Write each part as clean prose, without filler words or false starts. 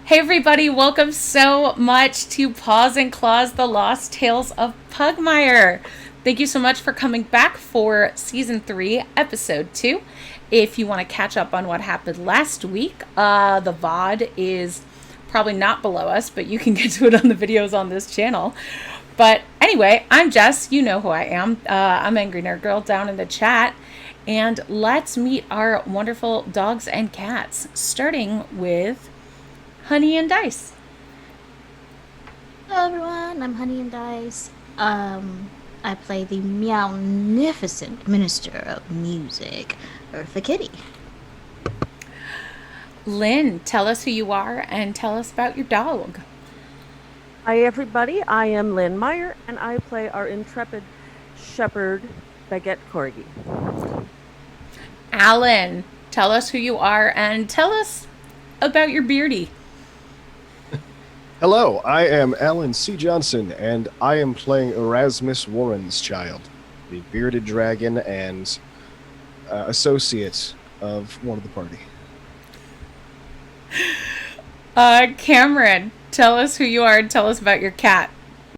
Hey everybody, welcome so much to Paws and Claws, The Lost Tales of Pugmire. Thank you so much for coming back for Season 3, Episode 2. If you want to catch up on what happened last week, the VOD is probably not below us, but you can get to it on the videos on this channel. But anyway, I'm Jess. You know who I am. I'm Angry Nerd Girl down in the chat. And let's meet our wonderful dogs and cats, starting with Honey and Dice. Hello everyone, I'm Honey and Dice. I play the meownificent Minister of Music, Eartha Kitty. Lynn, tell us who you are and tell us about your dog. Hi, everybody. I am Lynn Meyer, and I play our intrepid shepherd, Baguette Corgi. Alan, tell us who you are and tell us about your beardy. Hello, I am Alan C. Johnson, and I am playing Erasmus Warren's child, the bearded dragon and associate of one of the party. Cameron, tell us who you are and tell us about your cat.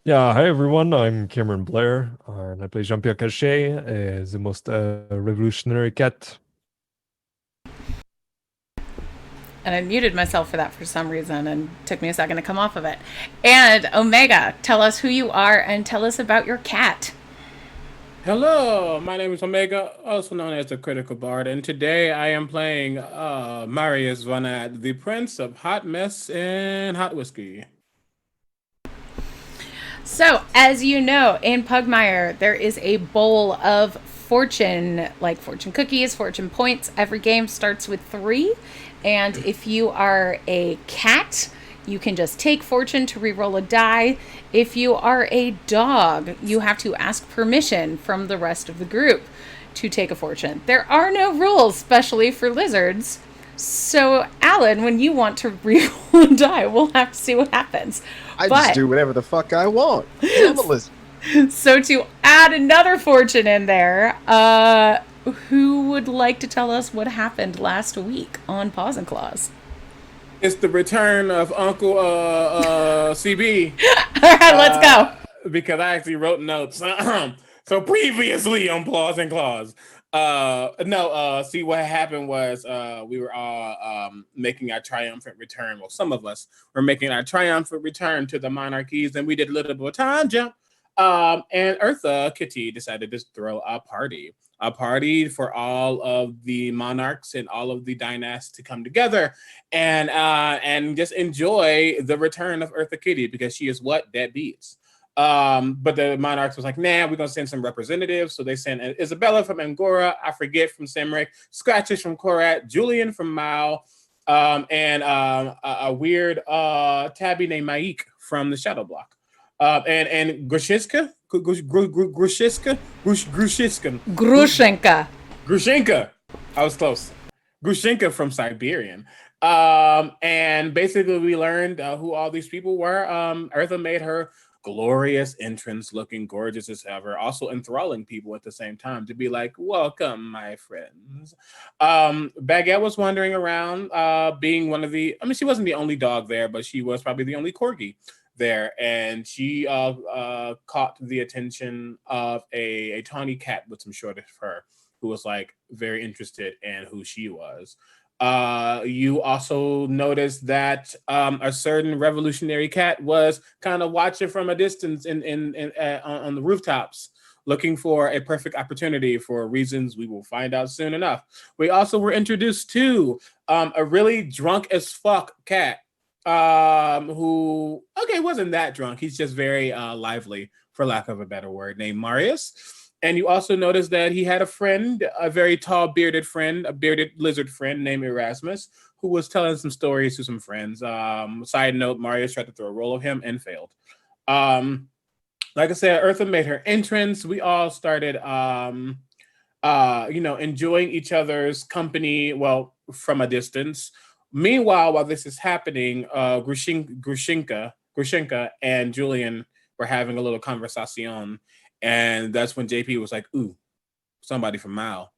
Yeah, hi everyone. I'm Cameron Blair, and I play Jean-Pierre Cachet, the most revolutionary cat. And I muted myself for that for some reason and took me a second to come off of it. And Omega, tell us who you are and tell us about your cat. Hello, my name is Omega, also known as the Critical Bard, and today I am playing Marius Vanat, the Prince of Hot Mess and Hot Whiskey. So, as you know, in Pugmire, there is a bowl of fortune, like fortune cookies, fortune points. Every game starts with 3. And if you are a cat, you can just take fortune to reroll a die. If you are a dog, you have to ask permission from the rest of the group to take a fortune. There are no rules, especially for lizards. So, Alan, when you want to reroll a die, we'll have to see what happens. I just do whatever the fuck I want. I'm a lizard. So to add another fortune in there, who would like to tell us what happened last week on Paws and Claws? It's the return of Uncle CB. All right, let's go. Because I actually wrote notes. So previously on Paws and Claws. See what happened was we were all making our triumphant return. Well, some of us were making our triumphant return to the monarchies, and we did a little bit of time jump. And Eartha Kitty decided to throw a party for all of the monarchs and all of the dynasts to come together and just enjoy the return of Eartha Kitty, because she is what that beats. But the monarchs was like, nah, we're gonna send some representatives. So they sent Isabella from Angora, I forget from Semric, Scratches from Korat, Julian from Mao, and a weird tabby named Maik from the Shadow Block. And Grushenka, I was close. Grushenka from Siberian. And basically we learned who all these people were. Eartha made her glorious entrance, looking gorgeous as ever, also enthralling people at the same time to be like, welcome, my friends. Baguette was wandering around, being one of the, she wasn't the only dog there, but she was probably the only corgi there, and she caught the attention of a tawny cat with some shortish fur, who was like very interested in who she was. You also noticed that a certain revolutionary cat was kind of watching from a distance on the rooftops, looking for a perfect opportunity for reasons we will find out soon enough. We also were introduced to a really drunk as fuck cat, who wasn't that drunk. He's just very lively, for lack of a better word, named Marius. And you also notice that he had a friend, a very tall bearded friend, a bearded lizard friend named Erasmus, who was telling some stories to some friends. Side note, Marius tried to throw a roll of him and failed. Like I said, Eartha made her entrance. We all started enjoying each other's company, well, from a distance. Meanwhile, while this is happening, Grushenka and Julian were having a little conversation, and that's when JP was like, "Ooh, somebody from Mao,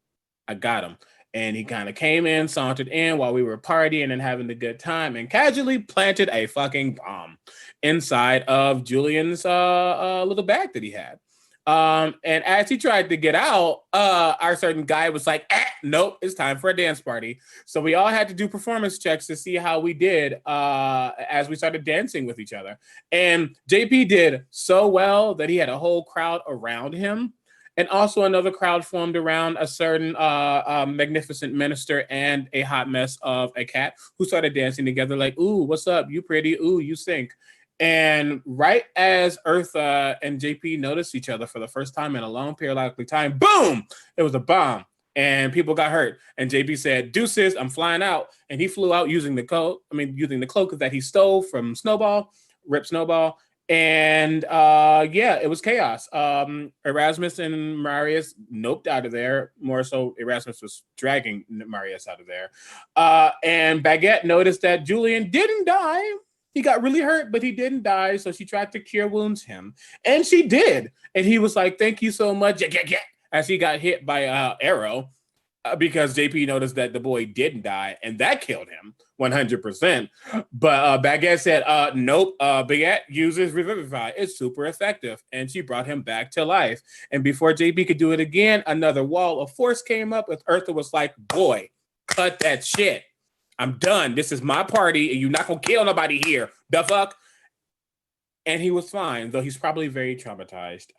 I got him." And he kind of came in, sauntered in while we were partying and having a good time, and casually planted a fucking bomb inside of Julian's little bag that he had. And as he tried to get out, our certain guy was like, nope, it's time for a dance party. So we all had to do performance checks to see how we did as we started dancing with each other. And JP did so well that he had a whole crowd around him. And also another crowd formed around a certain magnificent minister and a hot mess of a cat who started dancing together like, ooh, what's up? You pretty. Ooh, you stink. And right as Eartha and JP noticed each other for the first time in a long periodic time, boom, it was a bomb. And people got hurt. And JP said, deuces, I'm flying out. And he flew out using the cloak that he stole from Snowball, Rip Snowball. And it was chaos. Erasmus and Marius noped out of there. More so, Erasmus was dragging Marius out of there. And Baguette noticed that Julian didn't die. He got really hurt, but he didn't die. So she tried to cure wounds him. And she did. And he was like, thank you so much. As he got hit by an arrow. Because JP noticed that the boy didn't die, and that killed him 100%. But Baguette said, nope, Baguette uses Revivify. It's super effective. And she brought him back to life. And before JP could do it again, another wall of force came up. With Eartha was like, boy, cut that shit. I'm done. This is my party, and you're not going to kill nobody here. The fuck? And he was fine, though he's probably very traumatized.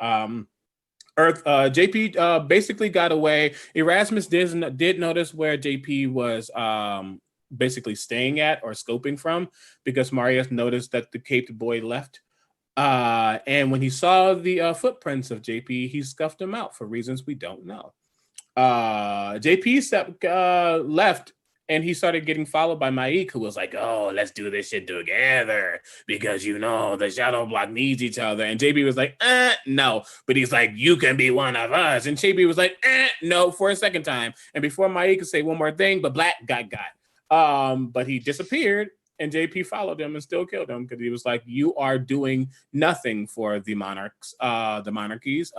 JP basically got away. Erasmus did notice where JP was basically staying at or scoping from, because Marius noticed that the caped boy left. And when he saw the footprints of JP, he scuffed him out for reasons we don't know. JP left, and he started getting followed by Maik, who was like, oh, let's do this shit together because, the shadow block needs each other. And JP was like, no. But he's like, you can be one of us. And JP was like, no, for a second time. And before Maik could say one more thing, but Black got. But he disappeared, and JP followed him and still killed him because he was like, you are doing nothing for the monarchies.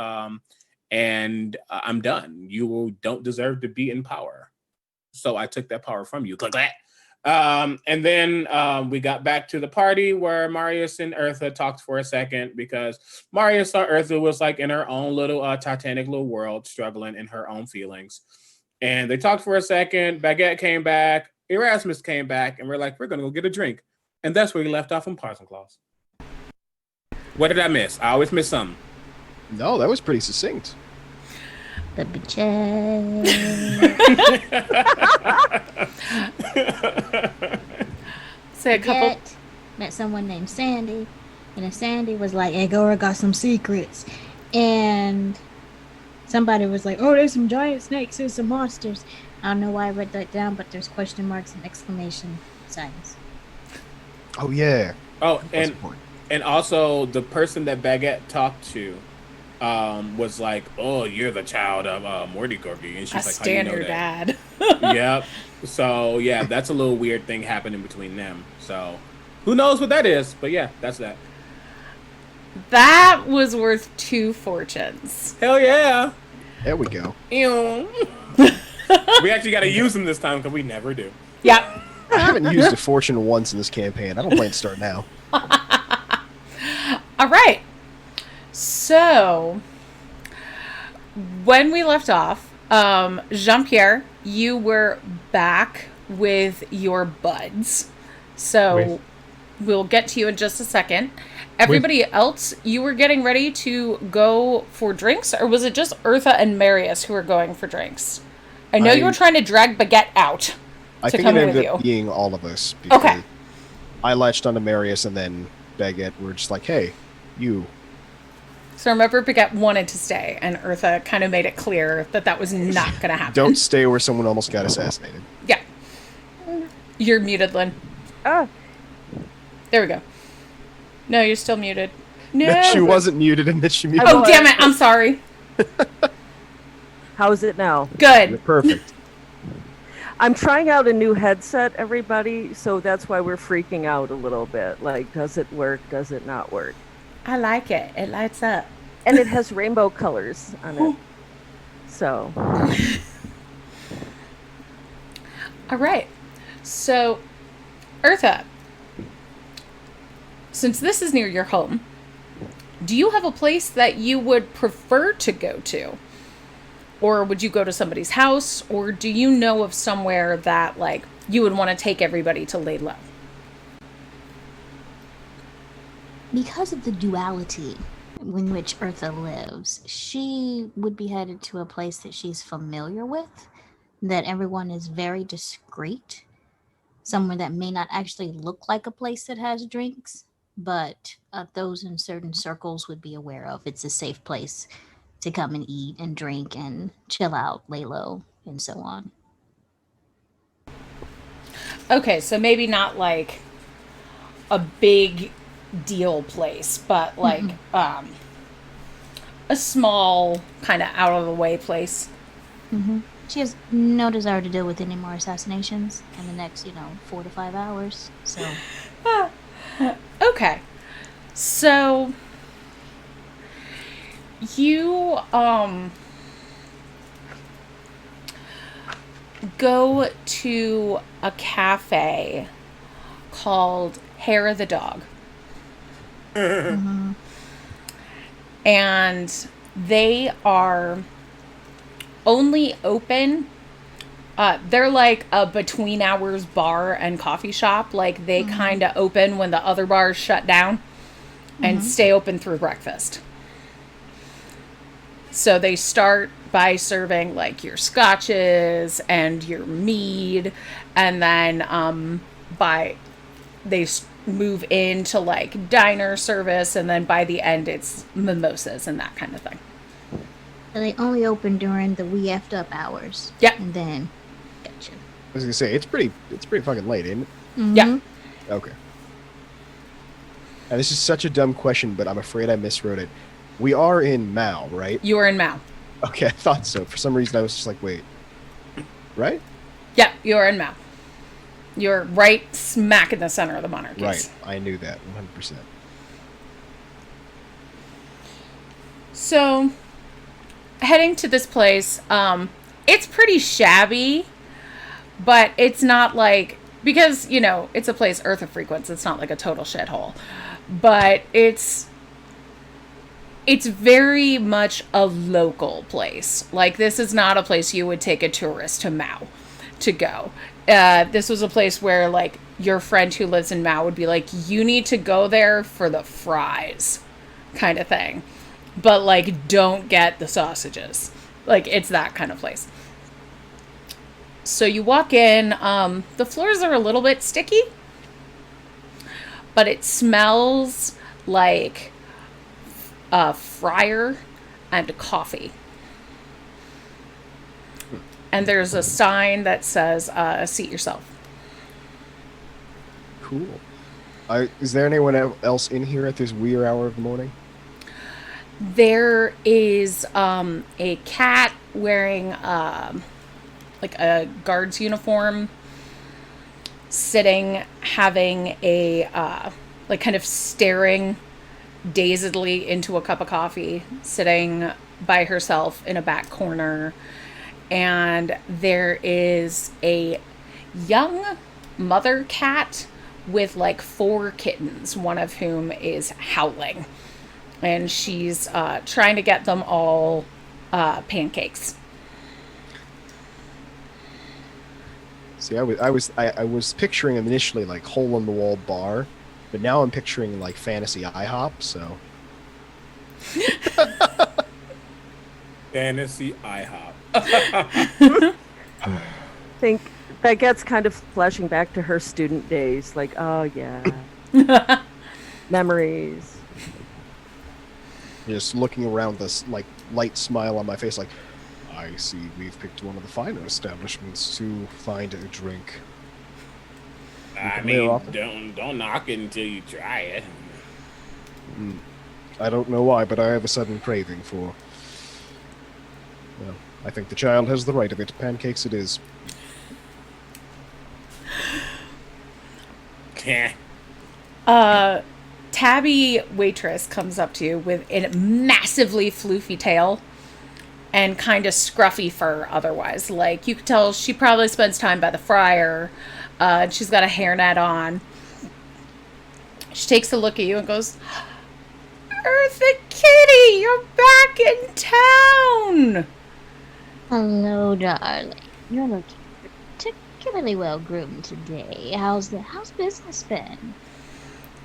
And I'm done. You don't deserve to be in power. So I took that power from you. Click that. And then we got back to the party where Marius and Eartha talked for a second, because Marius saw Eartha was like in her own little Titanic little world, struggling in her own feelings. And they talked for a second. Baguette came back. Erasmus came back. And we're like, we're going to go get a drink. And that's where we left off on Paws and Claws. What did I miss? I always miss something. No, that was pretty succinct. The bitches. Say a couple. Met someone named Sandy, and then Sandy was like, Agora got some secrets. And somebody was like, oh, there's some giant snakes, there's some monsters. I don't know why I read that down, but there's question marks and exclamation signs. Oh, yeah. Oh, and also the person that Baguette talked to was like, oh, you're the child of Morty Corgi. And she's like, standard dad. Yep. So, yeah, that's a little weird thing happening between them. So, who knows what that is? But yeah, that's that. That was worth 2 fortunes. Hell yeah. There we go. We actually got to use them this time because we never do. Yeah. I haven't used a fortune once in this campaign. I don't plan to start now. All right. So, when we left off, Jean-Pierre, you were back with your buds. So, we'll get to you in just a second. Everybody else, you were getting ready to go for drinks? Or was it just Eartha and Marius who were going for drinks? I know you were trying to drag Baguette out I think it ended up being all of us. Okay. I latched onto Marius, and then Baguette were just like, hey, you. So remember, Baguette wanted to stay, and Eartha kind of made it clear that that was not going to happen. Don't stay where someone almost got assassinated. Yeah. You're muted, Lynn. Oh. There we go. No, you're still muted. No. She wasn't muted, and then she muted. Oh, damn it. I'm sorry. How's it now? Good. You're perfect. I'm trying out a new headset, everybody, so that's why we're freaking out a little bit. Like, does it work? Does it not work? I like it. It lights up. And it has rainbow colors on it. So. All right. So, Eartha, since this is near your home, do you have a place that you would prefer to go to? Or would you go to somebody's house? Or do you know of somewhere that, like, you would want to take everybody to lay low? Because of the duality in which Eartha lives, she would be headed to a place that she's familiar with, that everyone is very discreet, somewhere that may not actually look like a place that has drinks, but those in certain circles would be aware of. It's a safe place to come and eat and drink and chill out, lay low, and so on. Okay, so maybe not like a big deal place, but like a small kind of out of the way place. She has no desire to deal with any more assassinations in the next, 4 to 5 hours. So, Okay. So you go to a cafe called Hair of the Dog. And they are only open. They're like a between hours bar and coffee shop. Like they kind of open when the other bars shut down and stay open through breakfast. So they start by serving like your scotches and your mead, and then they move into like diner service, and then by the end it's mimosas and that kind of thing. so they only open during the we effed up hours. Yep. And then, gotcha. I was gonna say it's pretty fucking late, isn't it? Yeah. Okay. Now, this is such a dumb question, but I'm afraid I miswrote it. We are in Mao, right? You are in Mao. Okay, I thought so. For some reason, I was just like, wait, right? Yeah, you are in Mao. You're right smack in the center of the monarchies. Right. I knew that 100%. So, heading to this place, it's pretty shabby, but it's not like, because, it's a place Eartha frequents, it's not like a total shithole. But it's very much a local place. Like, this is not a place you would take a tourist to Mao to go. This was a place where, like, your friend who lives in Mao would be like, you need to go there for the fries kind of thing. But, like, don't get the sausages. Like, it's that kind of place. So you walk in. The floors are a little bit sticky, but it smells like fryer and coffee. And there's a sign that says, seat yourself. Cool. Is there anyone else in here at this weird hour of the morning? There is a cat wearing like a guard's uniform, sitting, having a like kind of staring dazedly into a cup of coffee, sitting by herself in a back corner. And there is a young mother cat with like 4 kittens, one of whom is howling. And she's trying to get them all pancakes. See, I was picturing initially like hole in the wall bar, but now I'm picturing like fantasy IHOP. So Fantasy IHOP. I think Baguette's kind of flashing back to her student days. Like, oh yeah, memories. just looking around, this like light smile on my face, like, I see we've picked one of the finer establishments to find a drink. I come here mean, often? don't knock it until you try it. I don't know why, but I have a sudden craving for. Well, I think the child has the right of it. Pancakes it is. Tabby waitress comes up to you with a massively floofy tail and kind of scruffy fur otherwise. Like, you could tell she probably spends time by the fryer. She's got a hairnet on. She takes a look at you and goes, Eartha Kitty, you're back in town! Hello, darling. You're looking particularly well groomed today. How's business been?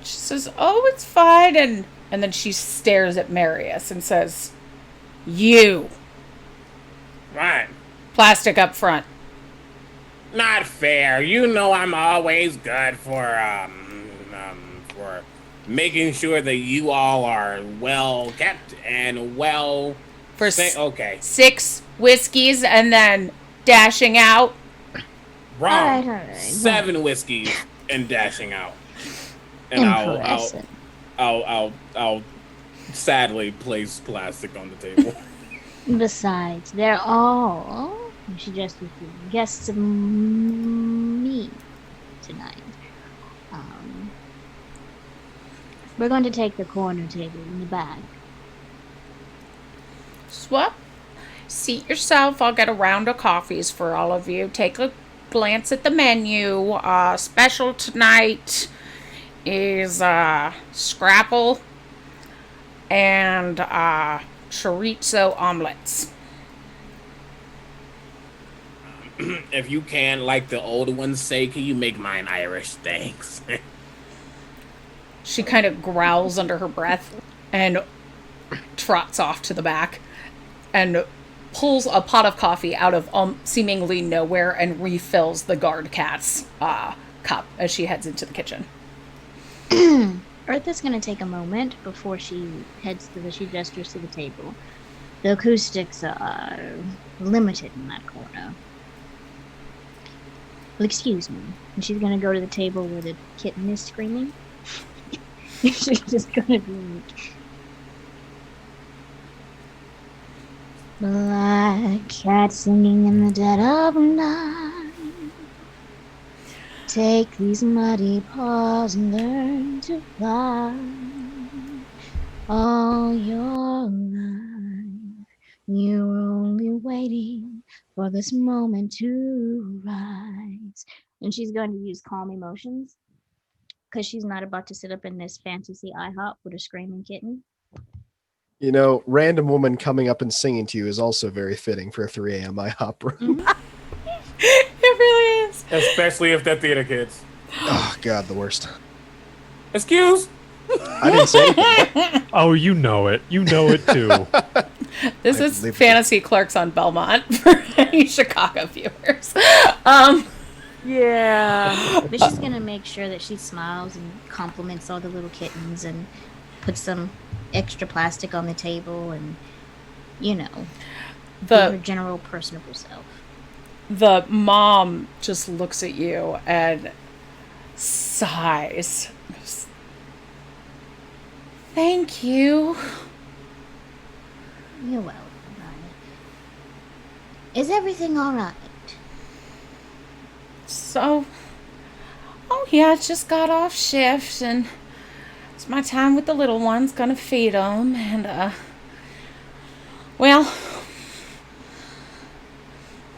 She says, oh, it's fine. And then she stares at Marius and says, you. Right. Plastic up front. Not fair. You know I'm always good for making sure that you all are well kept and well. For okay. 6 whiskeys and then dashing out. Wrong. All right. 7 whiskeys and dashing out. And Impressive. I'll sadly place plastic on the table. Besides, they're all, she just with you, guests of me tonight. We're going to take the corner table in the back. Swap. Seat yourself. I'll get a round of coffees for all of you. Take a glance at the menu. Special tonight is scrapple and chorizo omelets. If you can, like the old ones say, can you make mine Irish? Thanks. She kind of growls under her breath and trots off to the back and pulls a pot of coffee out of seemingly nowhere and refills the guard cat's cup as she heads into the kitchen. Eartha's going to take a moment before she she gestures to the table. The acoustics are limited in that corner. Well, excuse me. And she's going to go to the table where the kitten is screaming. She's just going to be like, black cat singing in the dead of night. Take these muddy paws and learn to fly. All your life, you were only waiting for this moment to rise. And she's going to use calm emotions because she's not about to sit up in this fantasy IHOP with a screaming kitten. You know, random woman coming up and singing to you is also very fitting for a 3 a.m. IHOP room. It really is. Especially if they're theater kids. Oh, God, the worst. Excuse? I didn't say anything. Oh, you know it. You know it too. This I is believe Fantasy Clerks on Belmont for any Chicago viewers. Yeah. But she's going to make sure that she smiles and compliments all the little kittens and puts some extra plastic on the table and, you know, be her general personable self. The mom just looks at you and sighs. Thank you. You're welcome, honey. Is everything all right? So, oh yeah, I just got off shift and it's my time with the little ones. Gonna feed them and, well,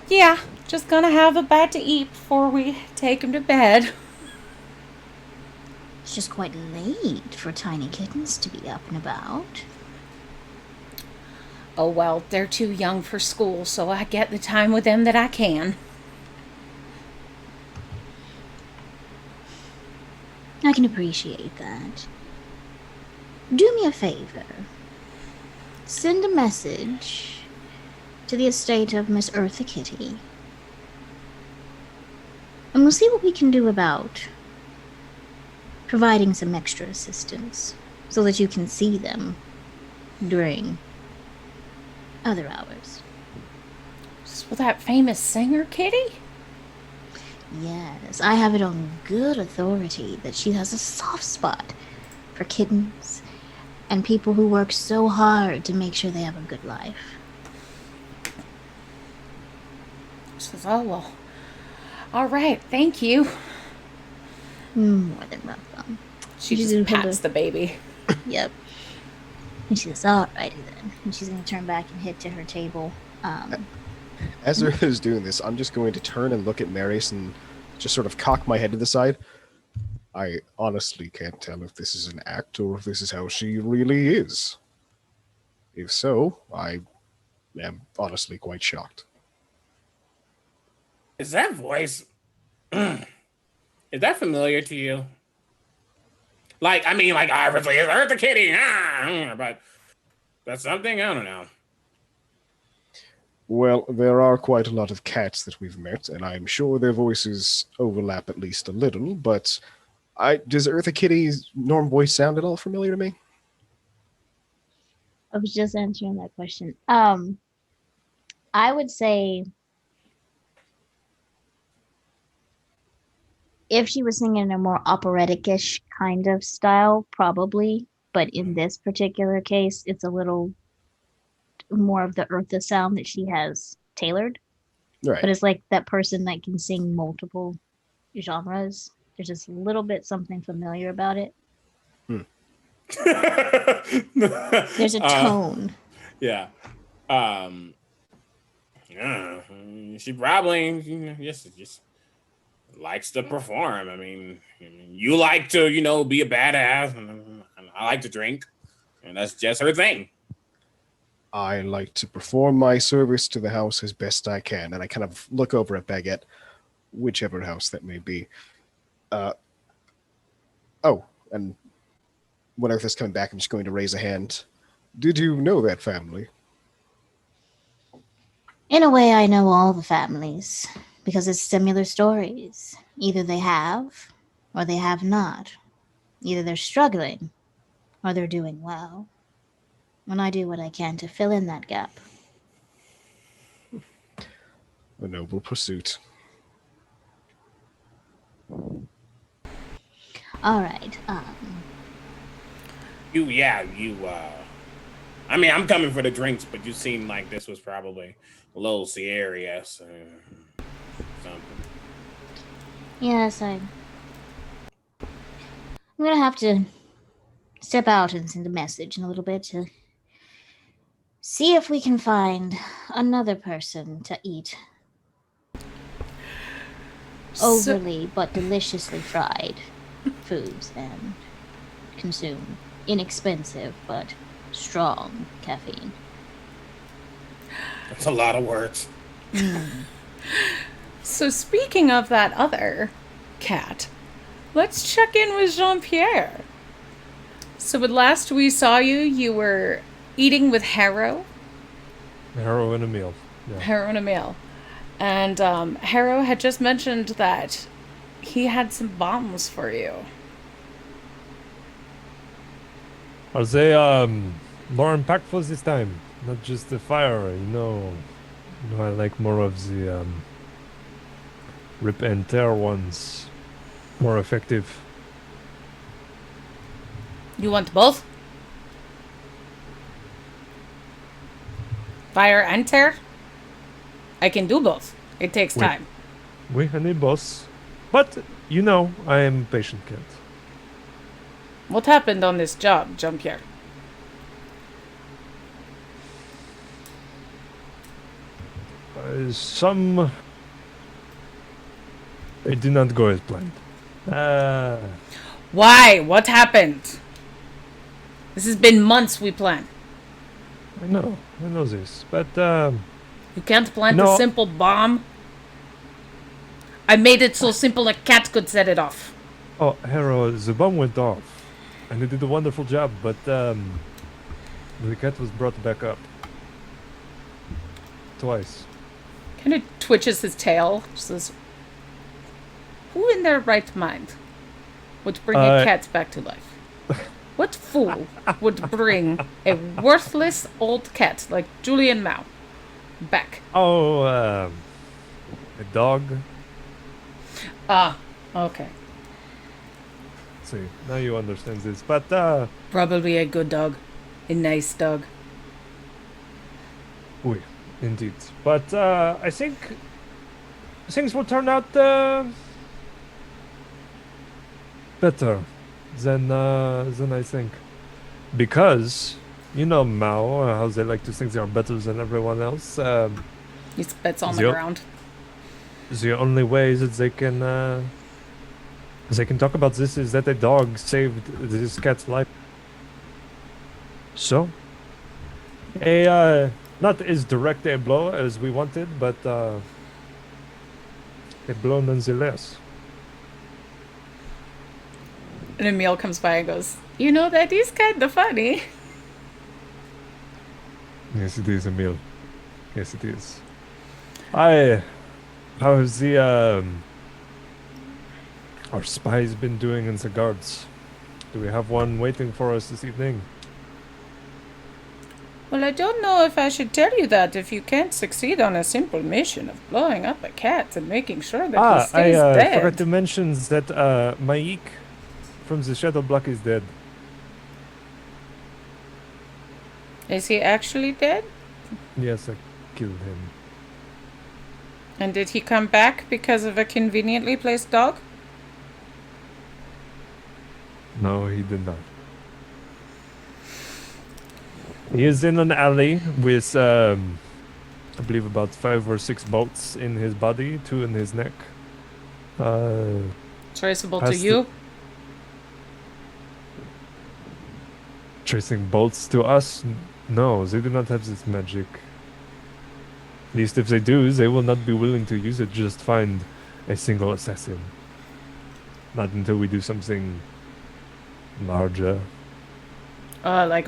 yeah, just gonna have a bite to eat before we take them to bed. It's just quite late for tiny kittens to be up and about. Oh well, they're too young for school, so I get the time with them that I can. I can appreciate that. Do me a favor. Send a message to the estate of Miss Eartha Kitty. And we'll see what we can do about providing some extra assistance so that you can see them during other hours. Well, that famous singer, Kitty? Yes, I have it on good authority that she has a soft spot for kittens and people who work so hard to make sure they have a good life. She says, oh, well, all right, thank you. More than welcome. She You just do pats the baby. Yep. And she says, alrighty then. And she's going to turn back and head to her table. As Eartha is doing this, I'm just going to turn and look at Marius and just sort of cock my head to the side. I honestly can't tell if this is an act or if this is how she really is. If so, I am honestly quite shocked. Is that voice? Is that familiar to you? Like, I mean, like obviously it's Eartha Kitty, but that's something I don't know. Well, there are quite a lot of cats that we've met, and I'm sure their voices overlap at least a little, but does Eartha Kitty's normal voice sound at all familiar to me? I was just answering that question. I would say if she was singing in a more operatic-ish kind of style, probably. But in this particular case, it's a little more of the Eartha sound that she has tailored. Right. But it's like that person that can sing multiple genres. There's just a little bit something familiar about it. There's a tone. Yeah. Yeah. She probably just likes to perform. I mean, you like to, be a badass, and I like to drink, and that's just her thing. I like to perform my service to the house as best I can, and I kind of look over at Baguette, whichever house that may be. And when Eartha's coming back, I'm just going to raise a hand. Did you know that family? In a way, I know all the families because it's similar stories. Either they have or they have not. Either they're struggling or they're doing well. And I do what I can to fill in that gap. A noble pursuit. All right. I mean, I'm coming for the drinks, but you seem like this was probably a little serious or something. Yes, I'm going to have to step out and send a message in a little bit to see if we can find another person to eat overly but deliciously fried foods and consume inexpensive but strong caffeine. That's a lot of words. So speaking of that other cat, let's check in with Jean-Pierre. So when last we saw you, you were eating with Harrow. Harrow and a meal. Yeah. Harrow and a meal. And Harrow had just mentioned that he had some bombs for you. Are they more impactful this time? Not just the fire, I like more of the rip and tear ones. More effective. You want both? Fire and tear? I can do both. It takes time. We need both. But, I am patient cat. What happened on this job, Jean-Pierre? It did not go as planned. Why? What happened? This has been months we plan. I know this, but You can't plant a simple bomb. I made it so simple a cat could set it off. Oh, Harrow, the bomb went off, and it did a wonderful job, but the cat was brought back up twice. Kind of twitches his tail. Says, "Who in their right mind would bring a cat back to life? What fool would bring a worthless old cat like Julian Mao back?" Oh, a dog. Ah, okay. See, now you understand this, but Probably a good dog. A nice dog. oui, indeed. But I think things will turn out better than I think, because You know Mao, how they like to think they are better than everyone else. He spits on the Yep. ground. The only way that they can talk about this is that a dog saved this cat's life. So, not as direct a blow as we wanted, but a blow nonetheless. And Emil comes by and goes, "You know, that is kind of funny." Yes, it is, Emil. Yes, it is. How's our spies been doing in the guards? Do we have one waiting for us this evening? Well, I don't know if I should tell you that if you can't succeed on a simple mission of blowing up a cat and making sure that he stays dead. Forgot to mention that Maik from the Shadow Block is dead. Is he actually dead? Yes, I killed him. And did he come back because of a conveniently placed dog? No, he did not. He is in an alley with, I believe, about 5 or 6 bolts in his body, 2 in his neck. Traceable to Has you? Tracing bolts to us? No, they do not have this magic. At least if they do, they will not be willing to use it, just find a single assassin. Not until we do something larger. Like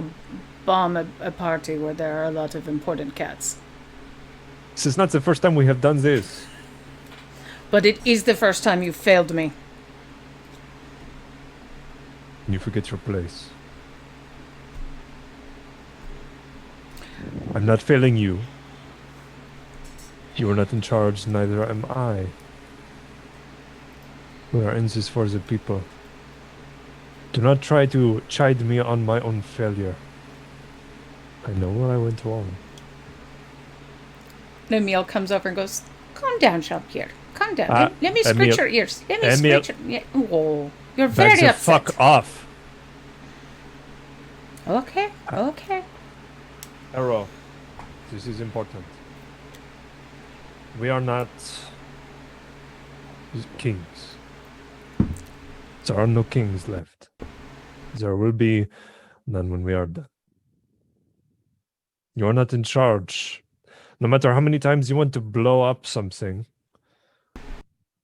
bomb a party where there are a lot of important cats. This is not the first time we have done this. But it is the first time you failed me. You forget your place. I'm not failing you. You are not in charge, neither am I. We are in this for the people. Do not try to chide me on my own failure. I know where I went wrong. Emil comes over and goes, "Calm down, Jean-Pierre. Calm down. Let me Emil- scratch your ears. Let me Emil- scratch your... Yeah. Oh, you're very Back the upset. fuck off. Okay, okay. Arrow, this is important. We are not kings. There are no kings left. There will be none when we are done. You are not in charge. No matter how many times you want to blow up something,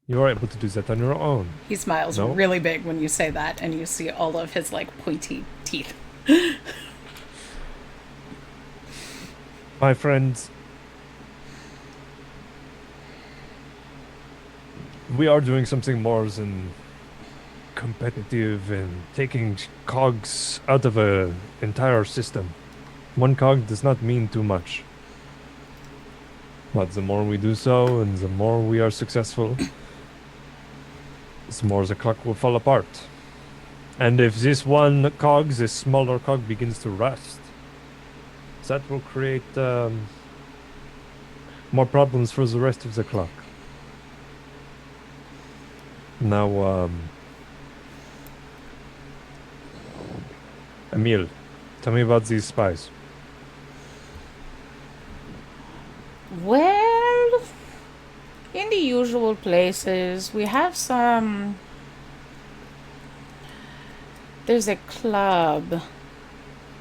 you are able to do that on your own. He smiles No? really big when you say that, and you see all of his, like, pointy teeth. My friends, we are doing something more than competitive and taking cogs out of an entire system. One cog does not mean too much. But the more we do so and the more we are successful, the more the clock will fall apart. And if this one cog, this smaller cog, begins to rust, that will create more problems for the rest of the clock. Now, Emil, tell me about these spies. Well, in the usual places, we have some... There's a club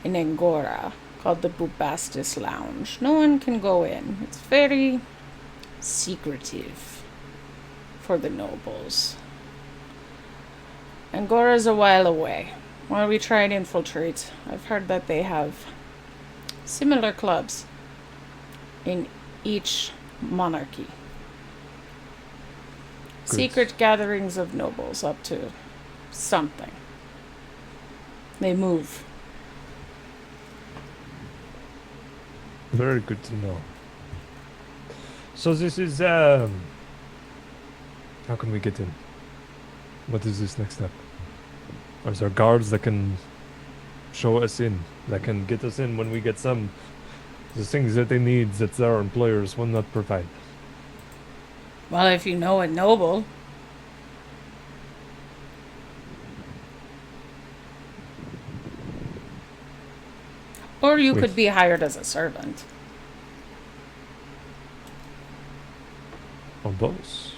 in Angora called the Bubastis Lounge. No one can go in. It's very secretive for the nobles. Angora's a while away. While we try and infiltrate, I've heard that they have similar clubs in each monarchy. Good. Secret gatherings of nobles up to something. They move. Very good to know. So this is how can we get in? What is this next step? Are there guards that can show us in, that can get us in when we get the things that they need that their employers will not provide? Well, if you know a noble. Or you Wait. could be hired as a servant. Or both.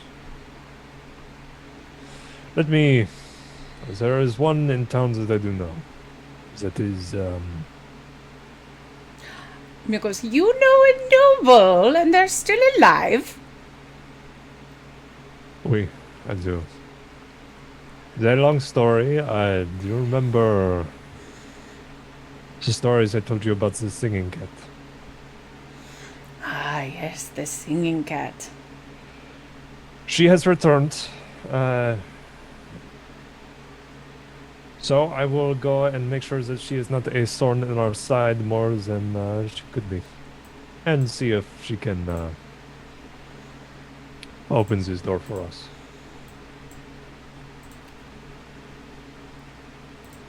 Let me... There is one in town that I do know. That is, Emil goes, you know a noble, and they're still alive. Oui, I do. Very long story. Do you remember the stories I told you about the singing cat? Ah, yes, the singing cat. She has returned. So I will go and make sure that she is not a thorn in our side more than she could be. And see if she can open this door for us.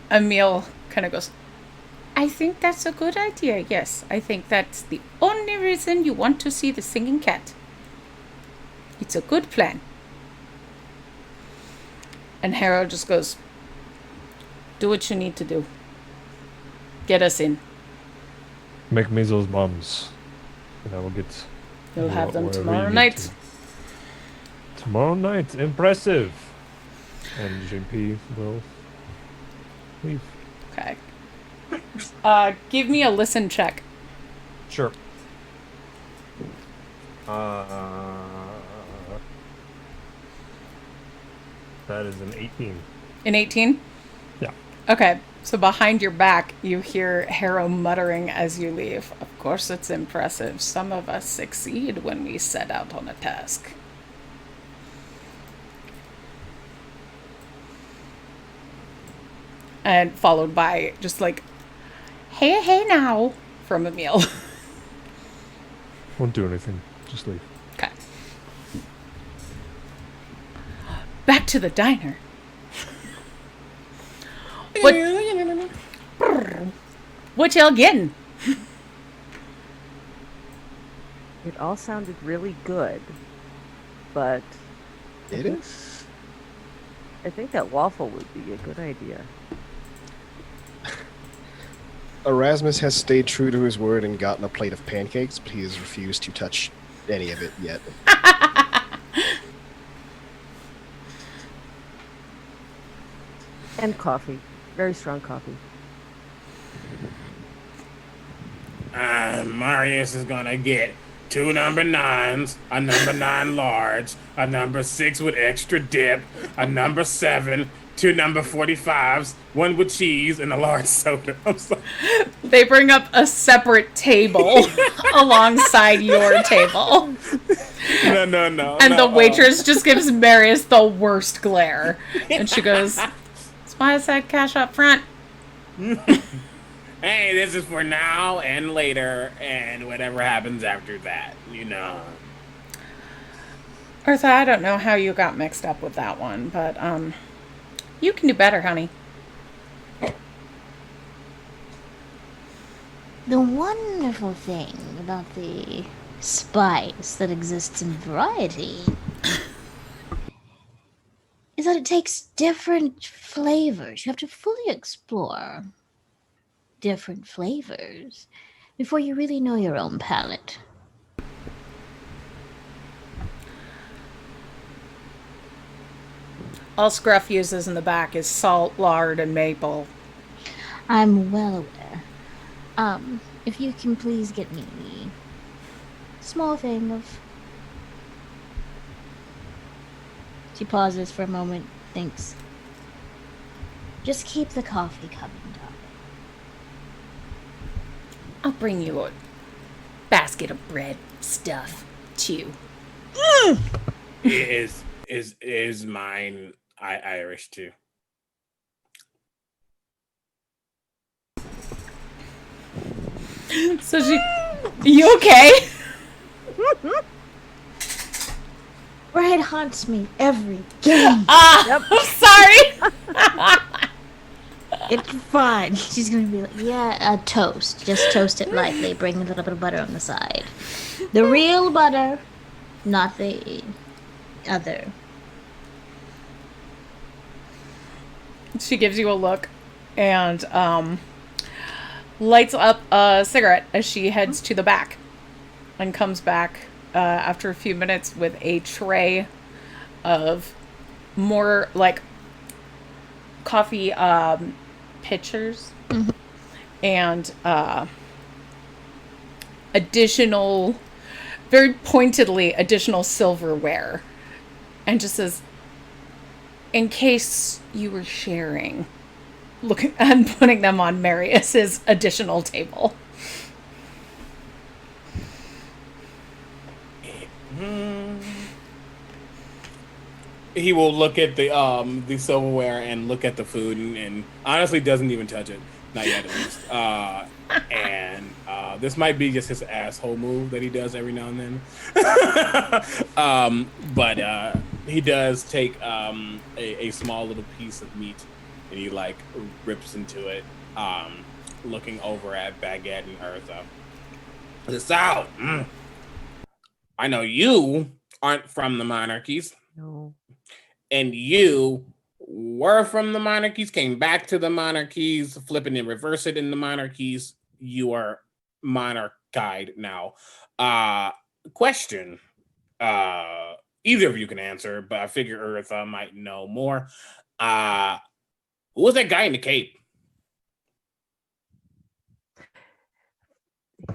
Emil kind of goes, I think that's a good idea, yes. I think that's the only reason you want to see the singing cat. It's a good plan. And Harrow just goes, do what you need to do. Get us in. Make me those bombs. And I will get... You'll have them wherever tomorrow you need night. to. Tomorrow night. Impressive. And JP will leave. Okay. Give me a listen check. Sure. That is an 18. In 18? Yeah. Okay. So behind your back, you hear Harrow muttering as you leave. Of course it's impressive. Some of us succeed when we set out on a task. And followed by just like, hey now, from Emil. Won't do anything. Just leave. Okay. Back to the diner. What y'all getting? It all sounded really good, but Did it? I think that waffle would be a good idea. Erasmus has stayed true to his word and gotten a plate of pancakes, but he has refused to touch any of it yet. And coffee. Very strong coffee. Marius is gonna get 2 number 9s, a number 9 large, a number 6 with extra dip, a number 7, 2 number 45s, 1 with cheese, and a large soda. I'm sorry. They bring up a separate table alongside your table. No. And the waitress just gives Marius the worst glare. And she goes, that's why I said cash up front. Hey, this is for now and later and whatever happens after that, you know. Eartha, I don't know how you got mixed up with that one, but you can do better, honey. The wonderful thing about the spice that exists in variety is that it takes different flavors. You have to fully explore different flavors before you really know your own palate. All Scruff uses in the back is salt, lard, and maple. I'm well aware. If you can please get me a small thing of... She pauses for a moment, thinks. Just keep the coffee coming, darling. I'll bring you a basket of bread stuff, too. Is mine Irish too? So you okay? Bread haunts me every game. I'm sorry. It's fine. She's gonna be like, yeah, a toast. Just toast it lightly. Bring a little bit of butter on the side. The real butter, not the other. She gives you a look, and lights up a cigarette as she heads to the back and comes back after a few minutes with a tray of more like coffee pitchers and additional, very pointedly, additional silverware. And just says, in case you were sharing, looking and putting them on Marius's additional table. He will look at the silverware and look at the food and honestly doesn't even touch it. Not yet, at least. And this might be just his asshole move that he does every now and then. But he does take a small little piece of meat and he like rips into it, looking over at Baguette and Eartha. This out. I know you aren't from the monarchies. No. And you were from the monarchies, came back to the monarchies, flipping and reverse it in the monarchies. You are monarchied now. Question. Either of you can answer, but I figure Eartha might know more. Who was that guy in the cape?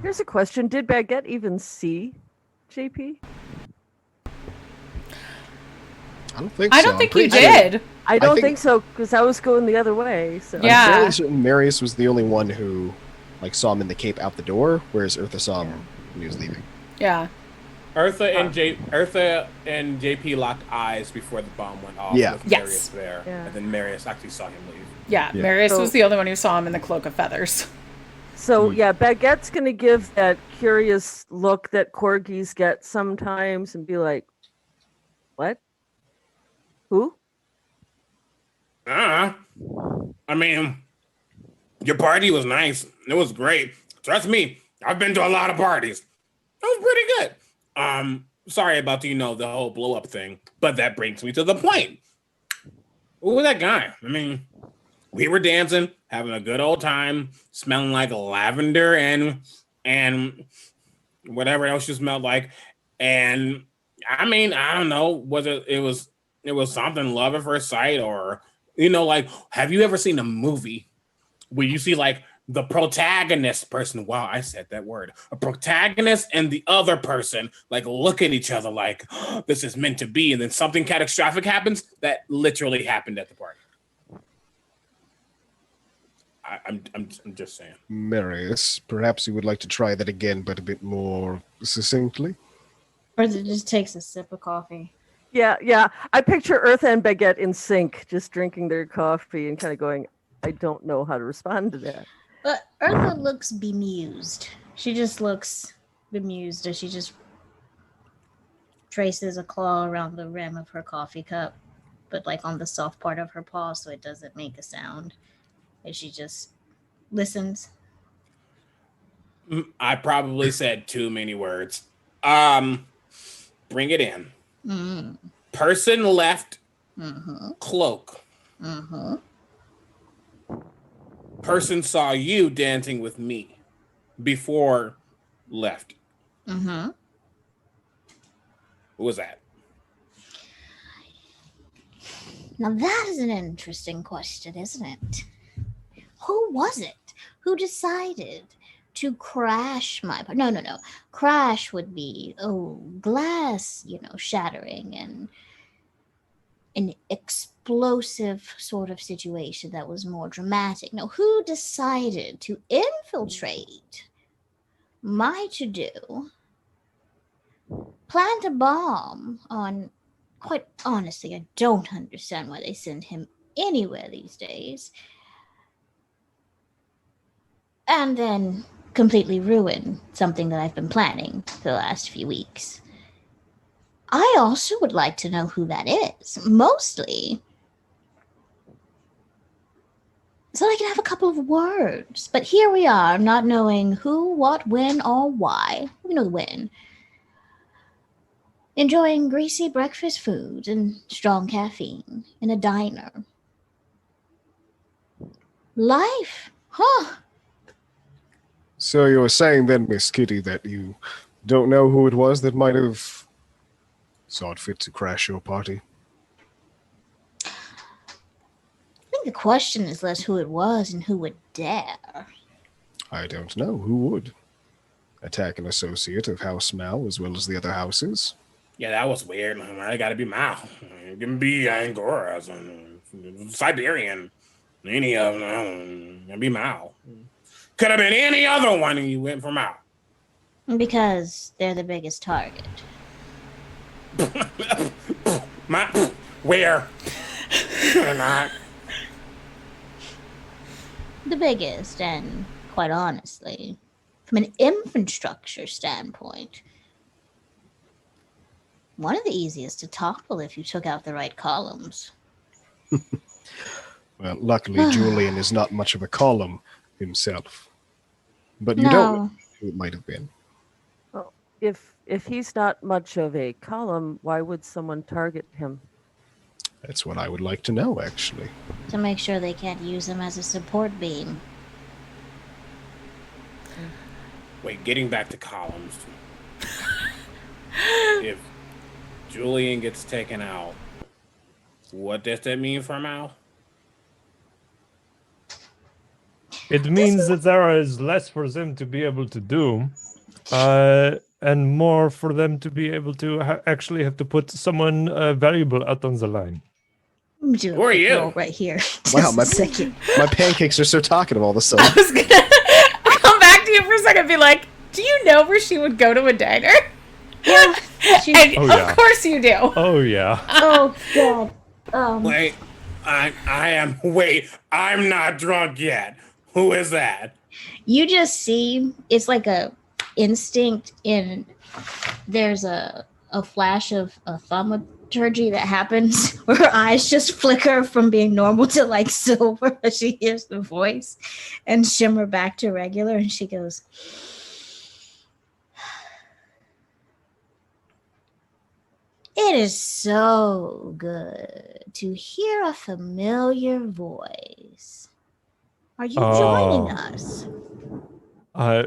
Here's a question. Did Baguette even see JP? I don't think I so. don't think you did. I don't think- think so, because I was going the other way. So Yeah. I'm fairly certain Marius was the only one who like saw him in the cape out the door, whereas Eartha saw him when he was leaving. Yeah. Eartha and JP locked eyes before the bomb went off. Yeah. With Yes. Marius there, Yeah. and then Marius actually saw him leave. Yeah. Yeah. Marius So- was the only one who saw him in the cloak of feathers. So yeah, Baguette's gonna give that curious look that corgis get sometimes and be like, "What? Who?" I mean, your party was nice. It was great. Trust me, I've been to a lot of parties. It was pretty good. Sorry about the whole blow up thing, but that brings me to the point. Who was that guy? I mean, we were dancing, having a good old time, smelling like lavender and whatever else you smelled like. And I mean, I don't know whether it was something love at first sight or like, have you ever seen a movie where you see like the protagonist person? Wow, I said that word. A protagonist and the other person like look at each other like, oh, this is meant to be, and then something catastrophic happens. That literally happened at the party. I'm just saying. Marius, perhaps you would like to try that again, but a bit more succinctly. Eartha just takes a sip of coffee. Yeah. I picture Eartha and Baguette in sync, just drinking their coffee and kind of going, "I don't know how to respond to that." But Eartha looks bemused. She just looks bemused as she just traces a claw around the rim of her coffee cup, but like on the soft part of her paw so it doesn't make a sound. And she just listens. I probably said too many words. Bring it in. Mm-hmm. Person left. Mm-hmm. Cloak. Mm-hmm. Person saw you dancing with me before left. Mm-hmm. Who was that? Now that is an interesting question, isn't it? Who was it? Who decided to crash my... No. Crash would be, glass, shattering and an explosive sort of situation that was more dramatic. Now, who decided to infiltrate my to-do, plant a bomb on... Quite honestly, I don't understand why they send him anywhere these days. And then completely ruin something that I've been planning for the last few weeks. I also would like to know who that is, mostly so I can have a couple of words. But here we are, not knowing who, what, when, or why. We know the when. Enjoying greasy breakfast food and strong caffeine in a diner. Life, huh? So you were saying then, Miss Kitty, that you don't know who it was that might have saw it fit to crash your party? I think the question is less who it was and who would dare. I don't know. Who would? Attack an associate of House Mal as well as the other houses? Yeah, that was weird. I gotta be Mao. It can be Angora, Siberian, any of them. Be Mao. Could have been any other one, and you went for Mao. Because they're the biggest target. Where? They're not. The biggest, and quite honestly, from an infrastructure standpoint, one of the easiest to topple if you took out the right columns. Well, luckily Julian is not much of a column himself. But you don't know who it might have been. Well, if he's not much of a column, why would someone target him? That's what I would like to know, actually. To make sure they can't use him as a support beam. Wait, getting back to columns. If Julian gets taken out, what does that mean for Mal? It means that there is less for them to be able to do, and more for them to be able to actually have to put someone valuable out on the line. Who are you? Right here. Wow, my pancakes are so talkative all of a sudden. I was gonna come back to you for a second and be like, do you know where she would go to a diner? Yeah. And of course you do. Oh, yeah. Oh, God. Wait, I'm not drunk yet. Who is that? You just see, it's like a instinct in, there's a flash of a thaumaturgy that happens where her eyes just flicker from being normal to like silver as she hears the voice and shimmer back to regular, and she goes, "It is so good to hear a familiar voice. Are you joining us?"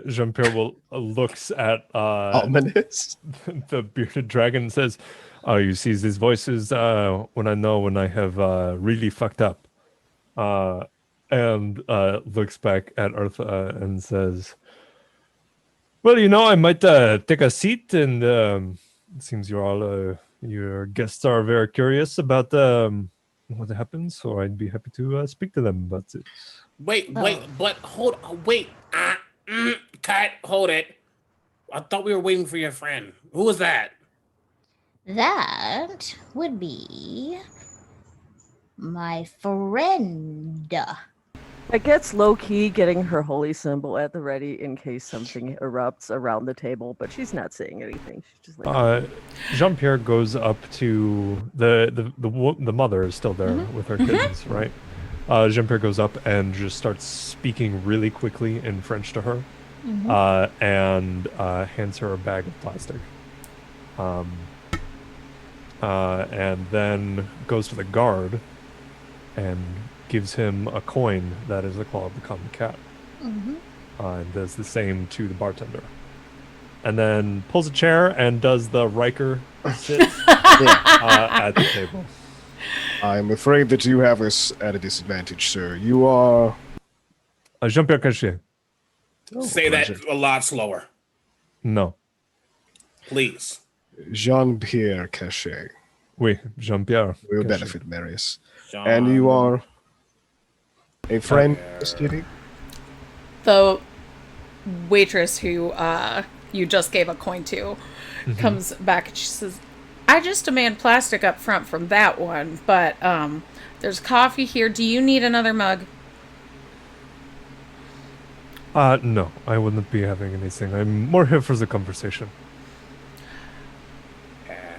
Jean-Pierre will looks at Ominous. the bearded dragon and says, "Oh, you see these voices when I have really fucked up." And looks back at Eartha and says, "Well, I might take a seat, and it seems your guests are very curious about what happens, so I'd be happy to speak to them about it." Wait, but hold on, wait. Cut, hold it. I thought we were waiting for your friend. Who was that? That would be my friend. Baguette's low-key getting her holy symbol at the ready in case something erupts around the table, but she's not saying anything. She's just like... Jean-Pierre goes up to the mother is still there with her kittens, right? Jean-Pierre goes up and just starts speaking really quickly in French to her, and hands her a bag of plastic. And then goes to the guard and gives him a coin that is the claw of the common cat. And does the same to the bartender. And then pulls a chair and does the Riker sit at the table. I'm afraid that you have us at a disadvantage, sir. You are... Jean-Pierre Cachet. Say that a lot slower. No. Please. Jean-Pierre Cachet. Oui, Jean-Pierre. Will Cachet. benefit Marius. And you are a friend, Miss Kitty? The waitress who you just gave a coin to comes back and she says, "I just demand plastic up front from that one, but there's coffee here. Do you need another mug?" No, I wouldn't be having anything. I'm more here for the conversation.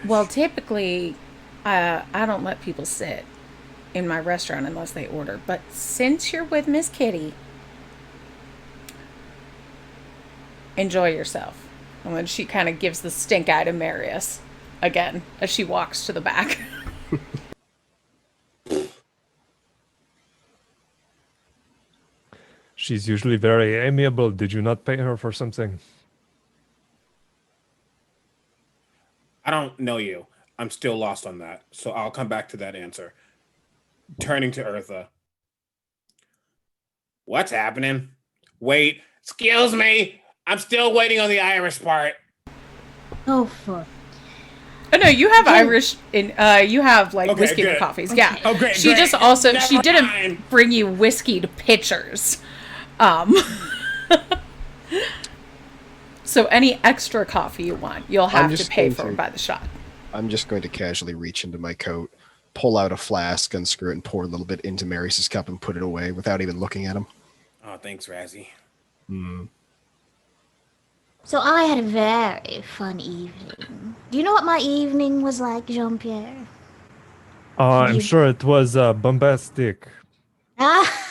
Well, typically, I don't let people sit in my restaurant unless they order. But since you're with Miss Kitty, enjoy yourself. And then she kind of gives the stink eye to Marius again as she walks to the back. She's usually very amiable. Did you not pay her for something? I don't know you. I'm still lost on that, so I'll come back to that answer. Turning to Eartha. What's happening? Wait, excuse me. I'm still waiting on the Irish part. Oh, for Oh no, you have Oh. Irish in you have like Okay, whiskey in good. coffees. Yeah. Oh, great. She great. just also Never she didn't mind. bring you whiskeyed pitchers. So any extra coffee you want, you'll have to just pay going for to- by the shot. I'm just going to casually reach into my coat, pull out a flask, unscrew it, and pour a little bit into Marius's cup and put it away without even looking at him. Oh, thanks, Razzie. So I had a very fun evening. Do you know what my evening was like, Jean-Pierre? I'm You- sure it was bombastic. Ah!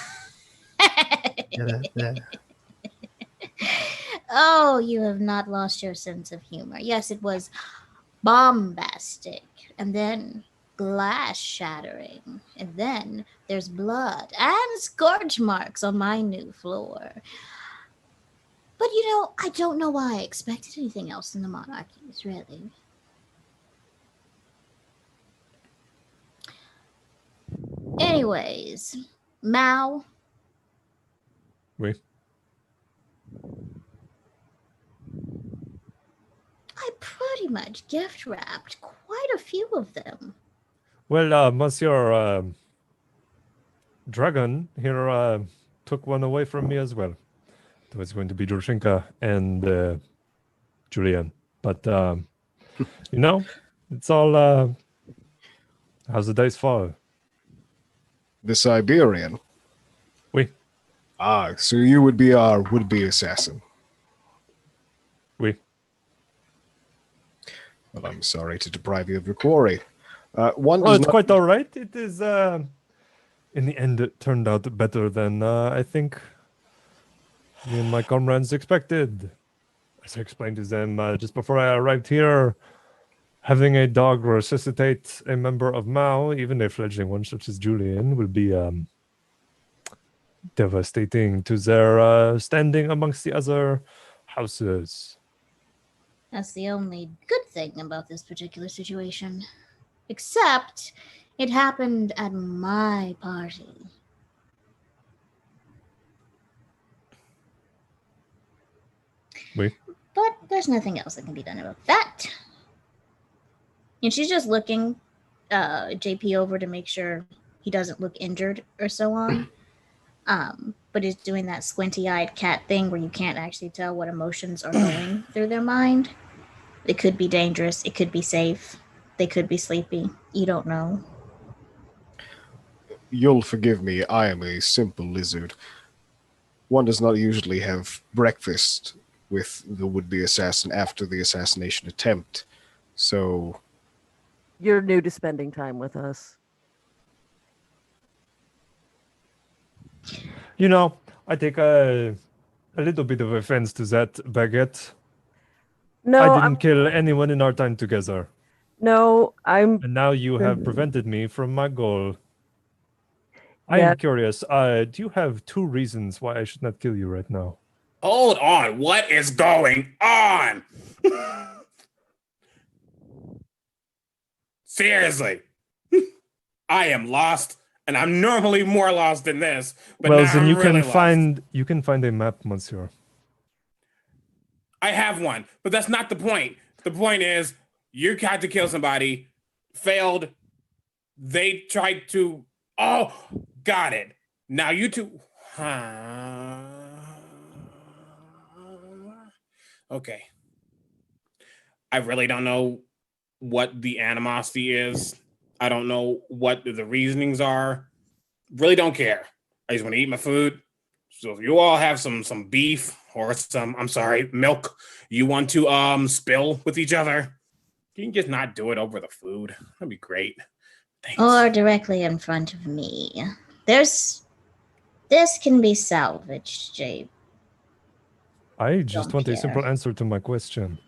Oh, you have not lost your sense of humor. Yes, it was bombastic. And then glass shattering. And then there's blood and scorch marks on my new floor. But you know, I don't know why I expected anything else in the monarchies, really. Anyways, Mao, Oui. I pretty much gift wrapped quite a few of them. Well, Monsieur Dragon here took one away from me as well. It was going to be Drushinka and Julian. But, you know, it's all how's the dice fall? The Siberian. Oui. Ah, so you would be our would-be assassin. Oui. Well, I'm sorry to deprive you of your quarry. One Well, does it's not... quite all right. It is, in the end, it turned out better than I think me and my comrades expected. As I explained to them just before I arrived here, having a dog resuscitate a member of Mao, even a fledgling one such as Julian, will be devastating to their standing amongst the other houses. That's the only good thing about this particular situation. Except it happened at my party. Oui. But there's nothing else that can be done about that. And she's just looking JP over to make sure he doesn't look injured or so on. But is doing that squinty-eyed cat thing where you can't actually tell what emotions are going through their mind. It could be dangerous. It could be safe. They could be sleepy. You don't know. You'll forgive me, I am a simple lizard. One does not usually have breakfast with the would-be assassin after the assassination attempt. So, You're new to spending time with us. You know, I take a little bit of offense to that, Baguette. No, I didn't kill anyone in our time together. I'm And now you have prevented me from my goal. I Yeah. am curious. Do you have 2 reasons why I should not kill you right now? Hold on. What is going on? Seriously. I am lost, and I'm normally more lost than this. But Well, now then I'm you really can find a map, Monsieur. I have one, but that's not the point. The point is, you tried to kill somebody, failed. They tried to. Oh, got it. Now you two. Okay. I really don't know what the animosity is. I don't know what the reasonings are. Really don't care. I just want to eat my food. So if you all have some beef or milk you want to spill with each other, you can just not do it over the food. That'd be great. Thanks. Or directly in front of me. This can be salvaged, Jay. I just want a Jean-Pierre. simple answer to my question.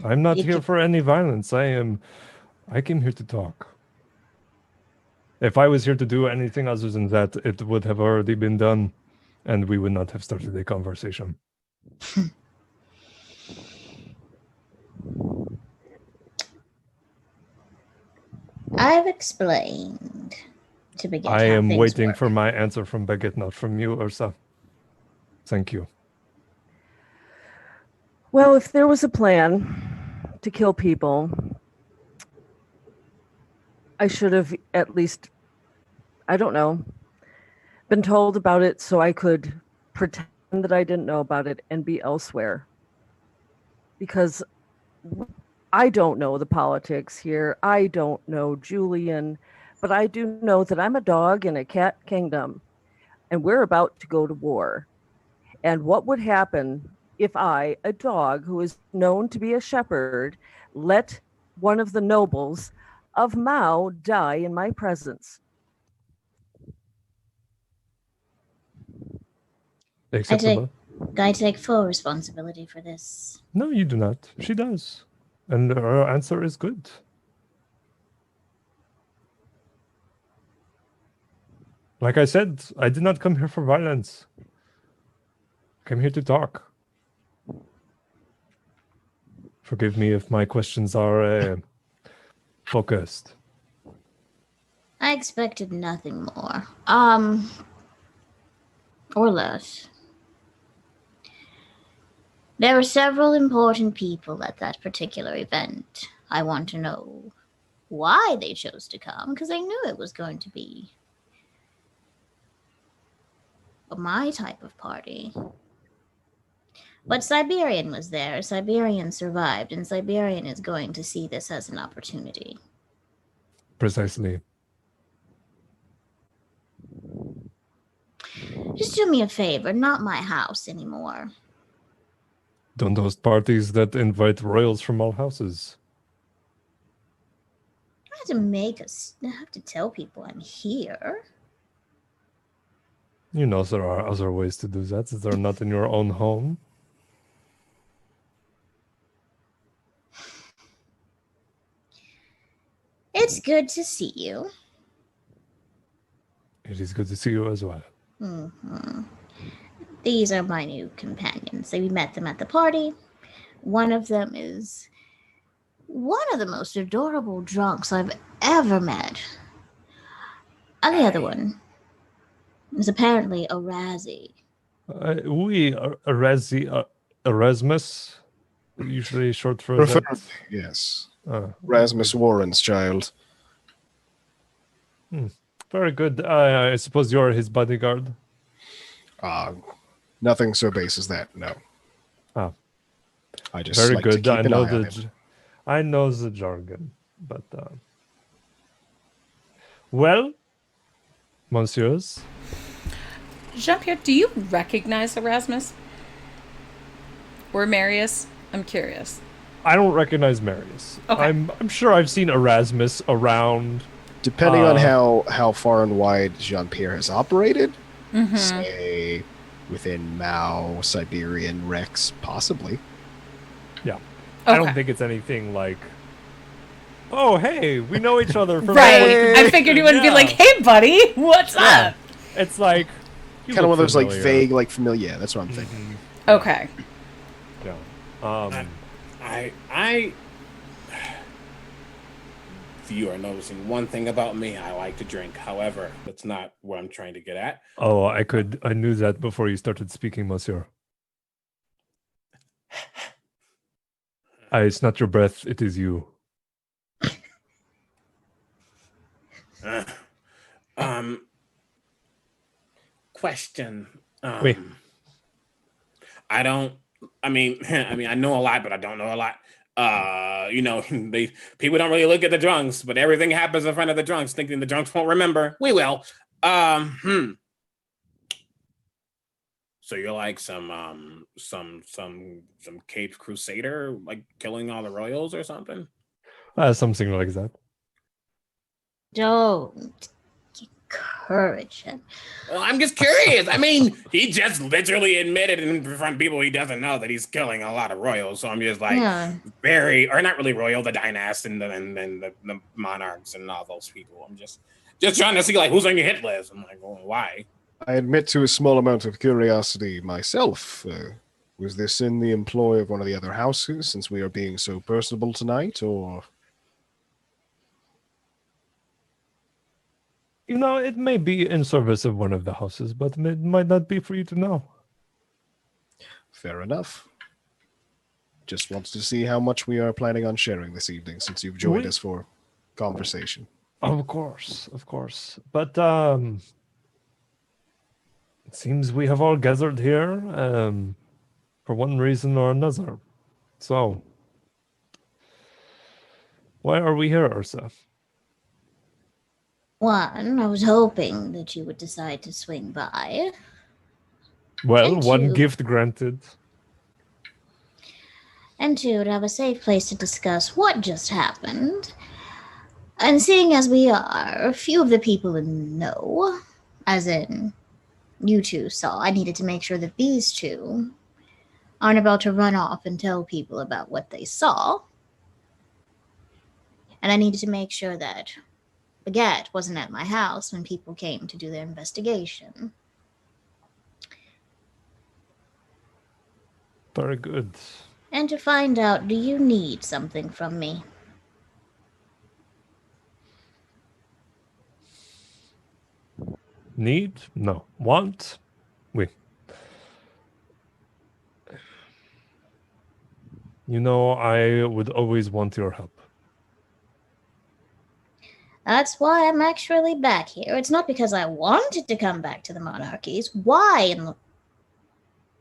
I'm not It here can- for any violence. I came here to talk. If I was here to do anything other than that, it would have already been done. and we would not have started a conversation. I've explained to Baguette I how am things waiting work. for my answer from Baguette, not from you, Eartha. Thank you. Well, if there was a plan to kill people, I should have at least, I don't know, been told about it so I could pretend that I didn't know about it and be elsewhere. Because I don't know the politics here. I don't know Julian, but I do know that I'm a dog in a cat kingdom and we're about to go to war. And what would happen if I, a dog who is known to be a shepherd, let one of the nobles of Mao die in my presence? Acceptable? I take full responsibility for this. No, you do not. She does. And her answer is good. Like I said, I did not come here for violence. I came here to talk. Forgive me if my questions are focused. I expected nothing more. Or less. There were several important people at that particular event. I want to know why they chose to come, because I knew it was going to be my type of party. But Siberian was there. Siberian survived, and Siberian is going to see this as an opportunity. Precisely. Just do me a favor, not my house anymore. Don't host parties that invite royals from all houses. I have to tell people I'm here. You know there are other ways to do that. They're not in your own home. It's good to see you. It is good to see you as well. Mm-hmm. These are my new companions. We met them at the party. One of them is one of the most adorable drunks I've ever met. And the other one is apparently a Razzie. Erasmus, usually short for Preferably, that. yes. Erasmus. Warren's child. Very good. I suppose you're his bodyguard. Nothing so base as that, no. Ah. I just Very like good. to keep I an know eye on him. I know the jargon, but well, monsieurs. Jean-Pierre, do you recognize Erasmus? Or Marius? I'm curious. I don't recognize Marius. Okay. I'm sure I've seen Erasmus around. Depending on how far and wide Jean-Pierre has operated, Mm-hmm. say within Mao, Siberian, Rex, possibly. Yeah. Okay. I don't think it's anything like, oh, hey, we know each other from Right. I figured you wouldn't be like, hey, buddy, what's up? It's like Kind of one of those like vague, like familiar. Yeah, that's what I'm thinking. Mm-hmm. Okay. Yeah. I if you are noticing one thing about me, I like to drink. However, that's not what I'm trying to get at. Oh, I knew that before you started speaking, monsieur. It's not your breath, it is you. Question. Wait. I know a lot, but I don't know a lot. People don't really look at the drunks, but everything happens in front of the drunks, thinking the drunks won't remember. We will. So you're like some caped crusader, like killing all the royals or something? Something like that. Don't encourage him. Well, I'm just curious. I mean, he just literally admitted in front of people he doesn't know that he's killing a lot of royals. So I'm just like not really royal, the dynast and the monarchs and all those people. I'm just trying to see like who's on your hit list. I'm like, well, why? I admit to a small amount of curiosity myself. Was this in the employ of one of the other houses, since we are being so personable tonight, or... You know, it may be in service of one of the houses, but it might not be for you to know. Fair enough. Just wanted to see how much we are planning on sharing this evening, since you've joined us for conversation. Of course, of course. But it seems we have all gathered here for one reason or another. So, why are we here, Eartha? One, I was hoping that you would decide to swing by. Well, And one two. gift granted. And two, to have a safe place to discuss what just happened. And seeing as we are a few of the people in the know, as in you two saw, I needed to make sure that these two aren't about to run off and tell people about what they saw. And I needed to make sure that Baguette wasn't at my house when people came to do their investigation. Very good. And to find out, do you need something from me? Need? No. Want? Oui. You know, I would always want your help. That's why I'm actually back here. It's not because I wanted to come back to the monarchies. Why in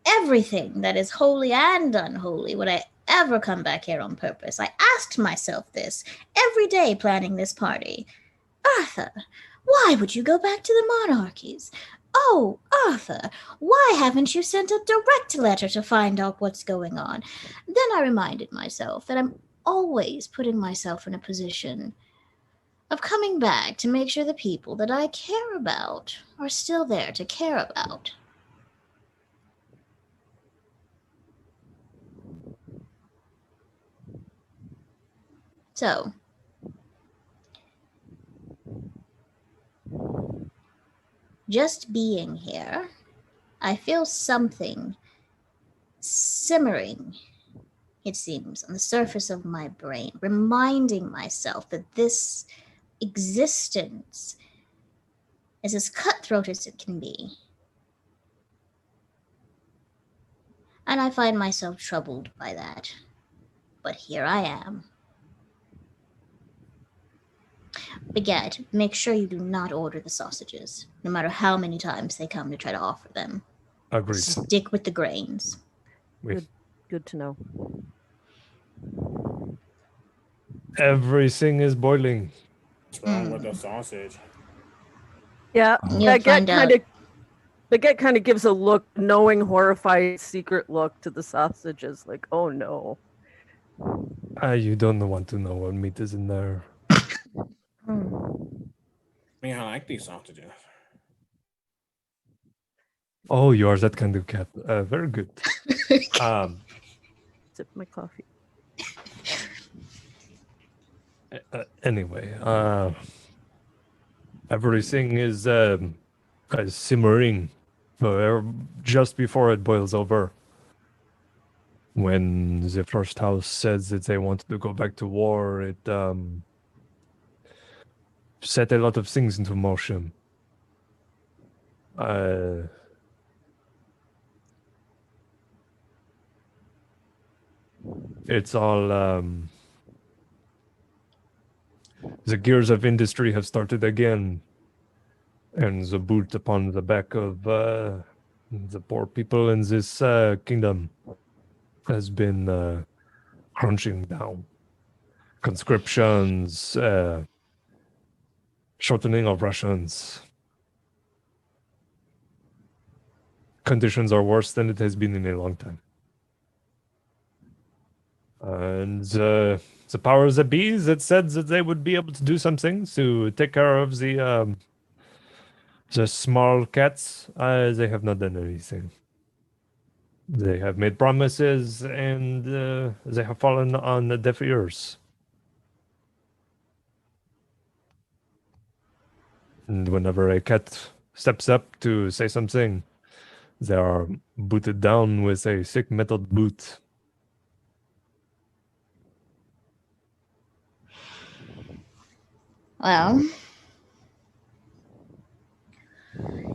everything that is holy and unholy would I ever come back here on purpose? I asked myself this every day planning this party. Eartha, why would you go back to the monarchies? Oh, Eartha, why haven't you sent a direct letter to find out what's going on? Then I reminded myself that I'm always putting myself in a position of coming back to make sure the people that I care about are still there to care about. So, just being here, I feel something simmering, it seems, on the surface of my brain, reminding myself that this existence is as cutthroat as it can be. And I find myself troubled by that. But here I am. Baguette, make sure you do not order the sausages, no matter how many times they come to try to offer them. Agreed. Stick with the grains. Oui. Good to know. Everything is boiling. What's wrong with the sausage? Yeah, You'll find out. Baguette kind of gives a look, knowing, horrified, secret look to the sausages, like, oh no. You don't want to know what meat is in there. I mean, I like these sausages. Oh, you are that kind of cat. Very good. Sip my coffee. Anyway, everything is simmering just before it boils over. When the first house said that they wanted to go back to war, it set a lot of things into motion. It's all the gears of industry have started again, and the boot upon the back of the poor people in this kingdom has been crunching down. Conscriptions, shortening of rations. Conditions are worse than it has been in a long time. And the powers that be that said that they would be able to do some things to take care of the small cats, they have not done anything. They have made promises, and they have fallen on deaf ears. And whenever a cat steps up to say something. They are booted down with a thick metal boot. Well,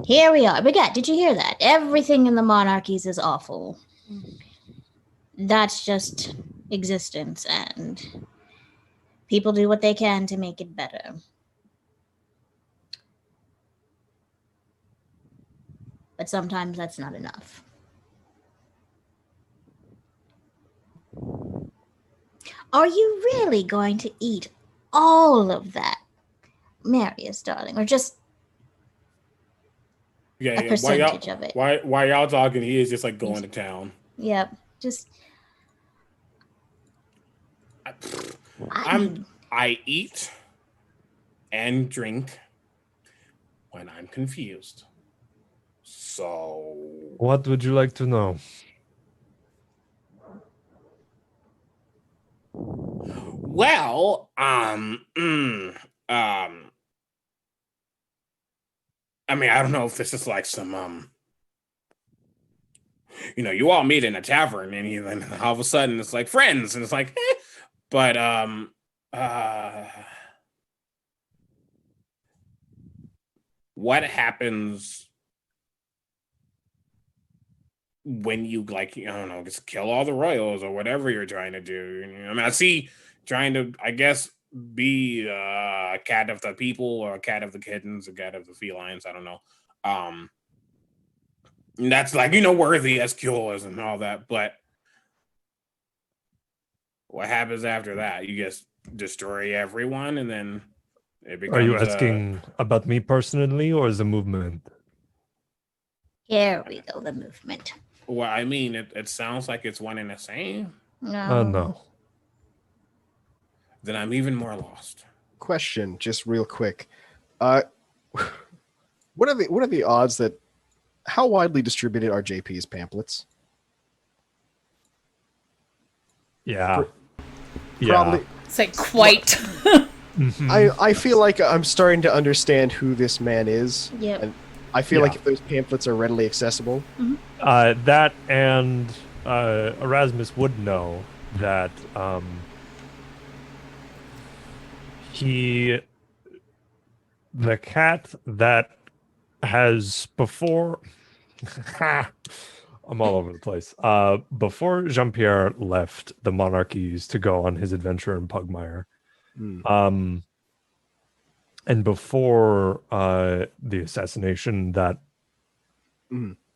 here we are. Baguette, did you hear that? Everything in the monarchies is awful. That's just existence, and people do what they can to make it better. But sometimes that's not enough. Are you really going to eat all of that, Marius, darling, or just a percentage of it? While y'all talking, he is just like going to town. Yep, just I eat and drink when I'm confused. So What would you like to know? well, I mean, I don't know if this is like some you all meet in a tavern and then all of a sudden it's like friends and it's like but what happens when you like, I don't know, just kill all the royals or whatever you're trying to do? I mean, I see trying to, I guess, be a cat of the people or a cat of the kittens, a cat of the felines. I don't know. That's like, worthy as cures and all that. But what happens after that? You just destroy everyone and then it becomes... Are you asking about me personally or the movement? here we go, the movement. Well, I mean, it sounds like it's one and the same. No. No. Then I'm even more lost. Question, just real quick. What are the odds that how widely distributed are JP's pamphlets? Yeah. Probably. It's like quite. I feel like I'm starting to understand who this man is. Yep. And I feel like if those pamphlets are readily accessible. That and Erasmus would know that the cat that has before I'm all over the place. Before Jean-Pierre left the monarchies to go on his adventure in Pugmire, and before the assassination that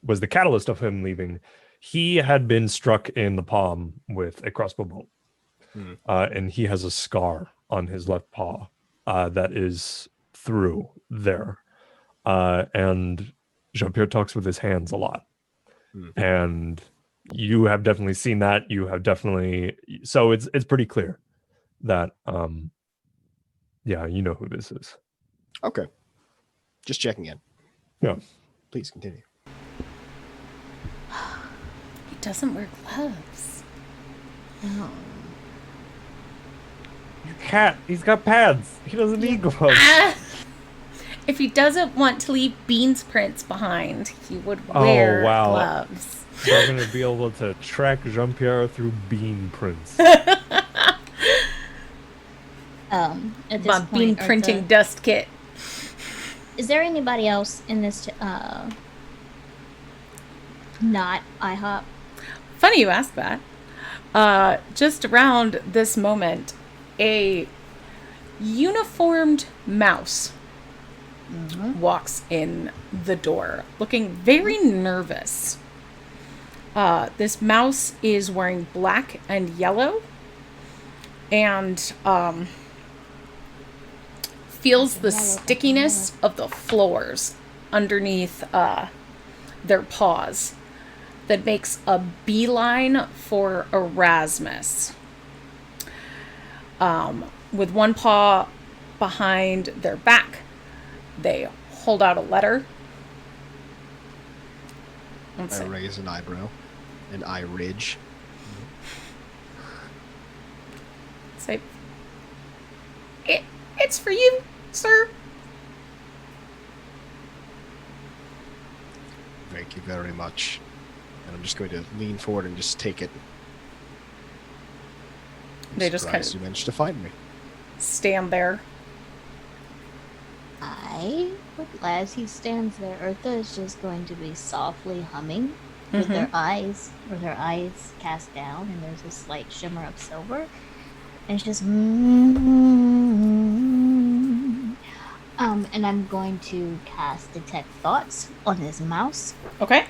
was the catalyst of him leaving, he had been struck in the palm with a crossbow bolt. And he has a scar on his left paw that is through there. And Jean-Pierre talks with his hands a lot. And you have definitely seen that. You have definitely... So it's pretty clear that, yeah, you know who this is. Okay. Just checking in. Yeah. Please continue. He doesn't wear gloves. No. Cat, he's got pads. He doesn't need gloves. If he doesn't want to leave beans prints behind, he would wear gloves. We're going to be able to track Jean-Pierre through bean prints. At this My point, bean printing dust kit. Is there anybody else in this not IHOP? Funny you ask that. Just around this moment, a uniformed mouse walks in the door, looking very nervous. This mouse is wearing black and yellow, and feels the stickiness of the floors underneath their paws. That makes a beeline for Erasmus. With one paw behind their back, they hold out a letter. I raise an eyebrow, an eye ridge. Say, it's for you, sir. Thank you very much. And I'm just going to lean forward and just take it. They just kind Surprised of you managed to find me. stand there. As he stands there, Eartha is just going to be softly humming with her eyes cast down, and there's a slight shimmer of silver. And it's just and I'm going to cast Detect Thoughts on his mouse. Okay.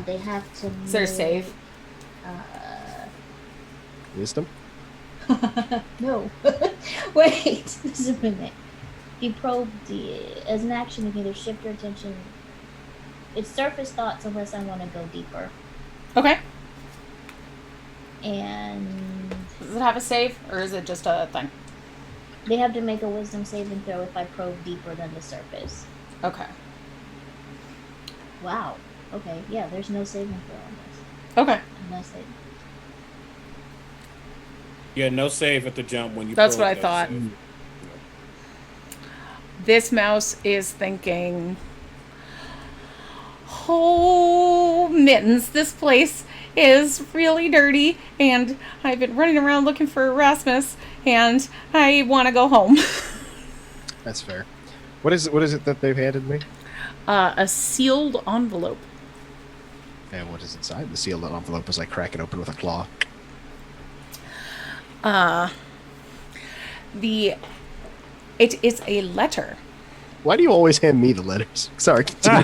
They have to Is there a save? Wisdom? No. Wait, just a minute. You probe as an action, you can either shift your attention. It's surface thoughts unless I want to go deeper. Okay. And Does it have a save, or is it just a thing? they have to make a wisdom saving throw if I probe deeper than the surface. Okay. Wow. Okay, yeah, there's no saving throw on this. Okay. Unless they... Yeah, no save at the jump when you. That's probe, what I no thought. save. This mouse is thinking, oh, mittens, this place is really dirty, and I've been running around looking for Erasmus, and I want to go home. That's fair. What is it that they've handed me? A sealed envelope. And what is inside the sealed envelope as I crack it open with a claw? It is a letter. Why do you always hand me the letters? Sorry, continue.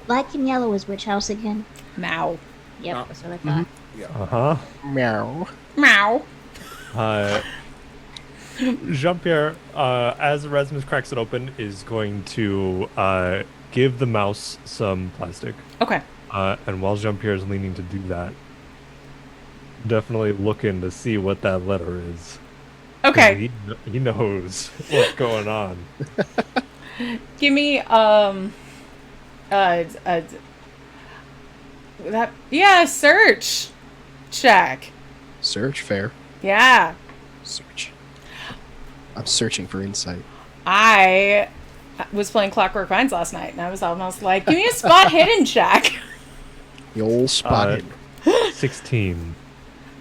Black and yellow is which house again? Meow. Yep, that's what I thought. Uh-huh. Meow. Meow. Jean-Pierre, as Erasmus cracks it open, is going to give the mouse some plastic. Okay. And while Jean-Pierre is leaning to do that, definitely looking to see what that letter is. 'Cause Okay. He knows what's going on. Give me search check. Search, fair. Yeah. Search. I'm searching for insight. I was playing Clockwork Vines last night, and I was almost like, give me a spot hidden check. The old spotted. 16.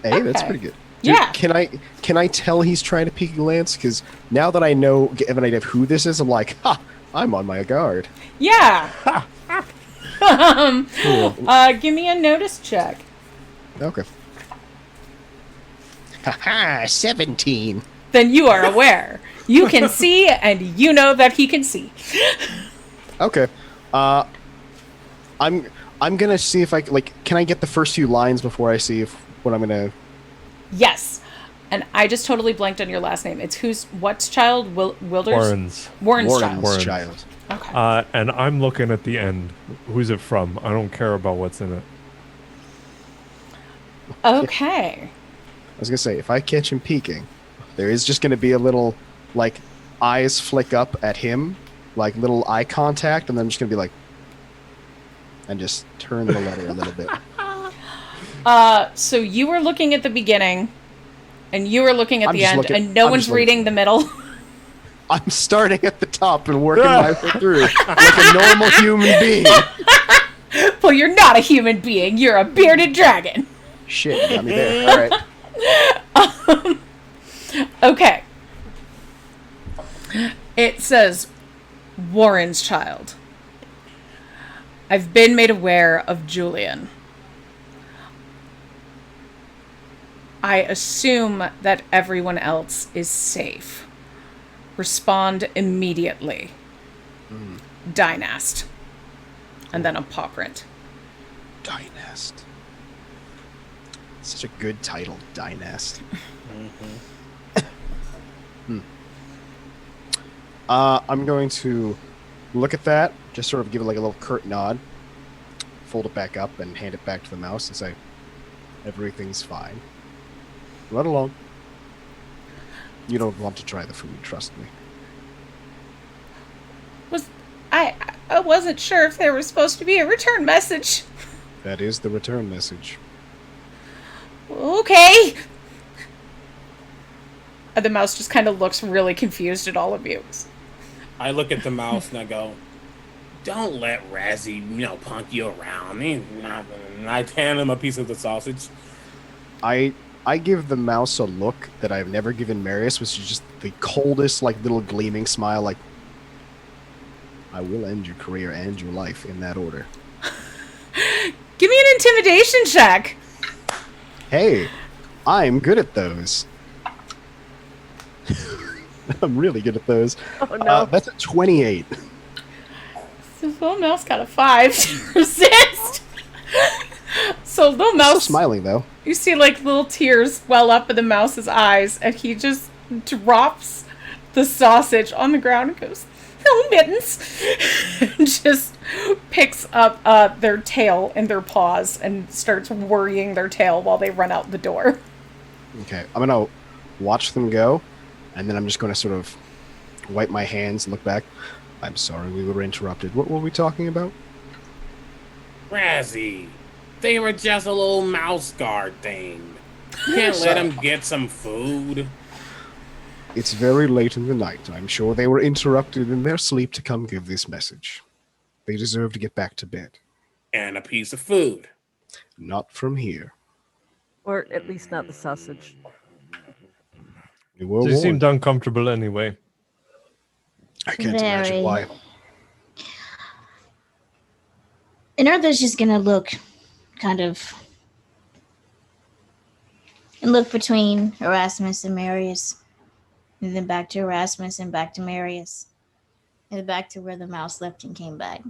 Hey, that's okay. pretty good. Dude, Yeah. Can I tell he's trying to peek a glance? Because now that I have an idea of who this is, I'm like, ha! I'm on my guard. Yeah. Cool. Give me a notice check. Okay. Haha, 17. Then you are aware. You can see, and you know that he can see. Okay. I'm gonna see if can I get the first few lines before I see what I'm gonna. Yes. And I just totally blanked on your last name. It's what's child? Wilders? Warren's. Warren's child. Warren's child. Okay. And I'm looking at the end. Who's it from? I don't care about what's in it. Okay. I was gonna say, if I catch him peeking, there is just gonna be a little, eyes flick up at him, little eye contact, and then I'm just gonna be like, and just turn the letter a little bit. So you were looking at the beginning, and you were looking at I'm the just end, looking- and no I'm one's just looking- reading the middle. I'm starting at the top and working my way through like a normal human being. Well, you're not a human being. You're a bearded dragon. Shit, you got me there. All right. Okay. It says, Warren's child. I've been made aware of Julian. I assume that everyone else is safe. Respond immediately. Dynast. And then a paw print. Dynast. Such a good title, Dynast. I'm going to look at that, just sort of give it a little curt nod, fold it back up, and hand it back to the mouse and say, everything's fine. Run along. You don't want to try the food, trust me. I wasn't sure if there was supposed to be a return message. That is the return message. Okay. The mouse just kind of looks really confused at all of you. I look at the mouse and I go, Don't let Razzie, punk you around. I hand him a piece of the sausage. I give the mouse a look that I've never given Marius, which is just the coldest, like, little gleaming smile, like, I will end your career and your life in that order. Give me an intimidation check. Hey, I'm good at those. I'm really good at those. Oh no. That's a 28. So little mouse got a 5 to resist. So little Still mouse, smiling, though. you see like little tears well up in the mouse's eyes, and he just drops the sausage on the ground and goes, "Oh, mittens," and just picks up their tail in their paws and starts worrying their tail while they run out the door. Okay, I'm going to watch them go, and then I'm just going to sort of wipe my hands and look back. I'm sorry we were interrupted. What were we talking about? Razzie, they were just a little mouse guard thing. Can't let them get some food. It's very late in the night. I'm sure they were interrupted in their sleep to come give this message. They deserve to get back to bed. And a piece of food. Not from here. Or at least not the sausage. You were They seemed warned. uncomfortable anyway. I can't imagine Very. why. And Eartha's just gonna look kind of and look between Erasmus and Marius. And then back to Erasmus and back to Marius. And then back to where the mouse left and came back.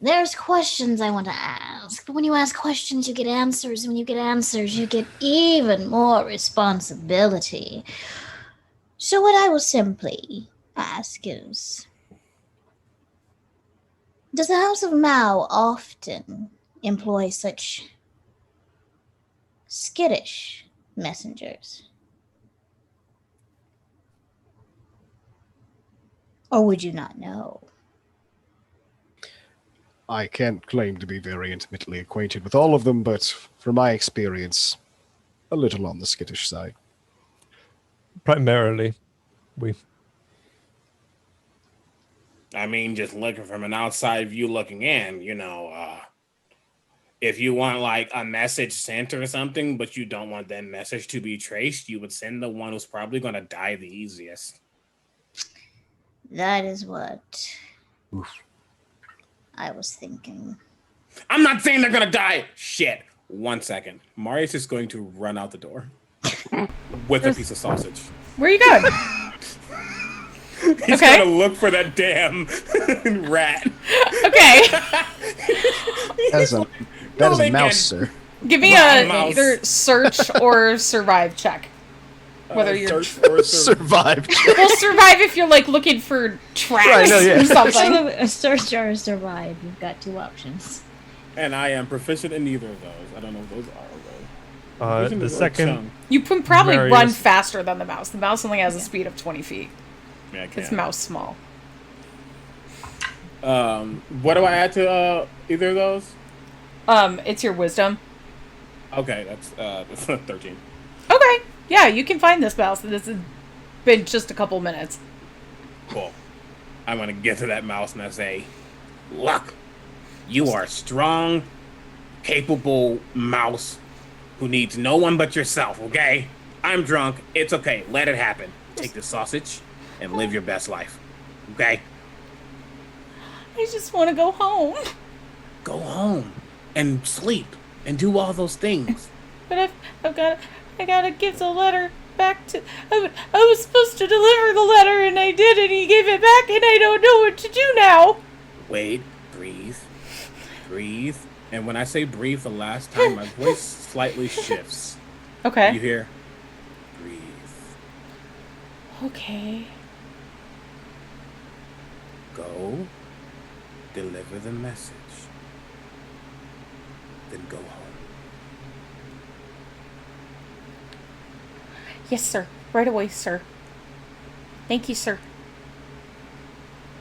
There's questions I want to ask. But when you ask questions, you get answers. When you get answers, you get even more responsibility. So what I will simply ask is, does the House of Mao often employ such skittish messengers? Or would you not know? I can't claim to be very intimately acquainted with all of them, but from my experience, a little on the skittish side. Primarily, we. I mean, just looking from an outside view looking in, if you want like a message sent or something, but you don't want that message to be traced, you would send the one who's probably going to die the easiest. That is what Oof. I was thinking. I'm not saying they're going to die. Shit. 1 second. Marius is going to run out the door with a piece of sausage. Where are you going? He's Okay. going to look for that damn rat. Okay. That is a they mouse, can't. sir. Give me Wow, a mouse. either search or survive check. Whether you're Search for Survived. We'll survive if you're like looking for tracks Right, no, yeah. or something. A search or a survive. You've got two options. And I am proficient in neither of those. I don't know if those are though. Proficient The is second, chunk. You can probably Marius. run faster than the mouse. The mouse only has a speed of 20 feet. Yeah, I It's can. mouse small. What do I add to either of those? It's your wisdom. Okay, that's 13. Okay. Yeah, you can find this mouse. This has been just a couple minutes. Cool. I'm gonna get to that mouse and I say, "Look, you are a strong, capable mouse who needs no one but yourself, okay? I'm drunk. It's okay. Let it happen. Take the sausage and live your best life, okay? I just want to go home. Go home and sleep and do all those things." But I gotta give the letter back to. I was supposed to deliver the letter and I did, and he gave it back, and I don't know what to do now. Wait, breathe. And when I say breathe the last time, my voice slightly shifts. Okay. You hear? Breathe. Okay. Go. Deliver the message. Then go home. Yes, sir. Right away, sir. Thank you, sir.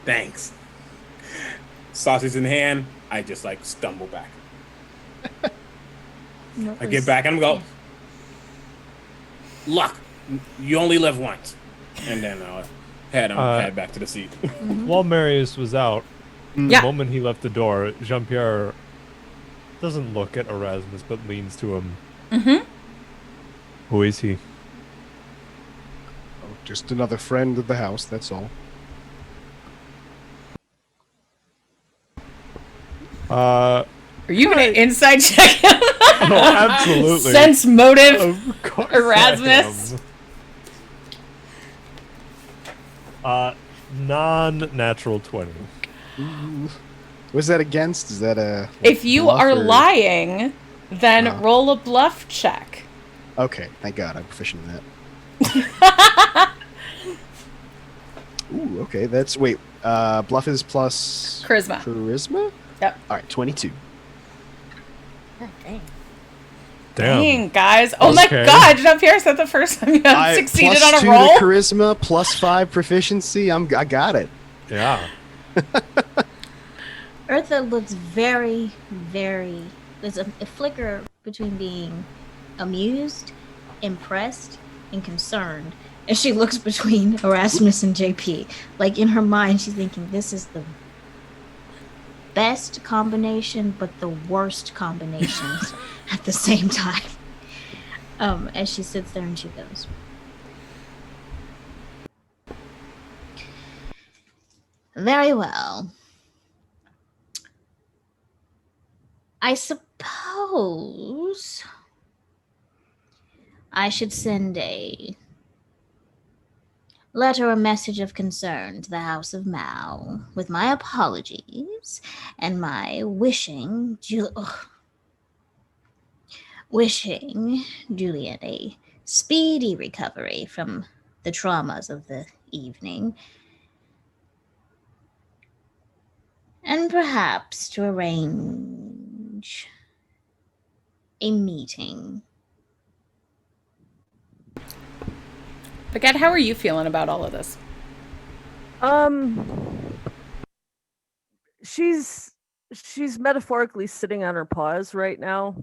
Thanks. Sausage in hand, I just like stumble back. I get back and I'm go, "Look, You only live once. And then head back to the seat. While Marius was out, Yeah. the moment he left the door, Jean-Pierre doesn't look at Erasmus, but leans to him. Mm-hmm. Who is he? Oh, just another friend of the house, that's all. Are you going to inside check him? No, absolutely. Sense motive, Of course Erasmus. I am. Non-natural 20. What's that against? Is that a... If you bluff are or- lying, then roll a bluff check. Okay, thank God, I'm proficient in that. Ooh, okay, that's... Wait, bluff is plus... Charisma. Charisma? Yep. Alright, 22. God dang. Damn. Dang, guys. Oh my Okay. god, Jean-Pierre, is that the first time you have succeeded plus on a 2 roll? to charisma, plus 5 proficiency. I got it. Yeah. Eartha looks very, very. There's a flicker between being amused, impressed, and concerned. And she looks between Erasmus and JP. Like in her mind, she's thinking, this is the best combination, but the worst combinations at the same time. As she sits there and she goes, very well. I suppose I should send a letter or message of concern to the House of Mao with my apologies and my wishing Juliet a speedy recovery from the traumas of the evening, and perhaps to arrange a meeting. Baguette, how are you feeling about all of this? She's metaphorically sitting on her paws right now.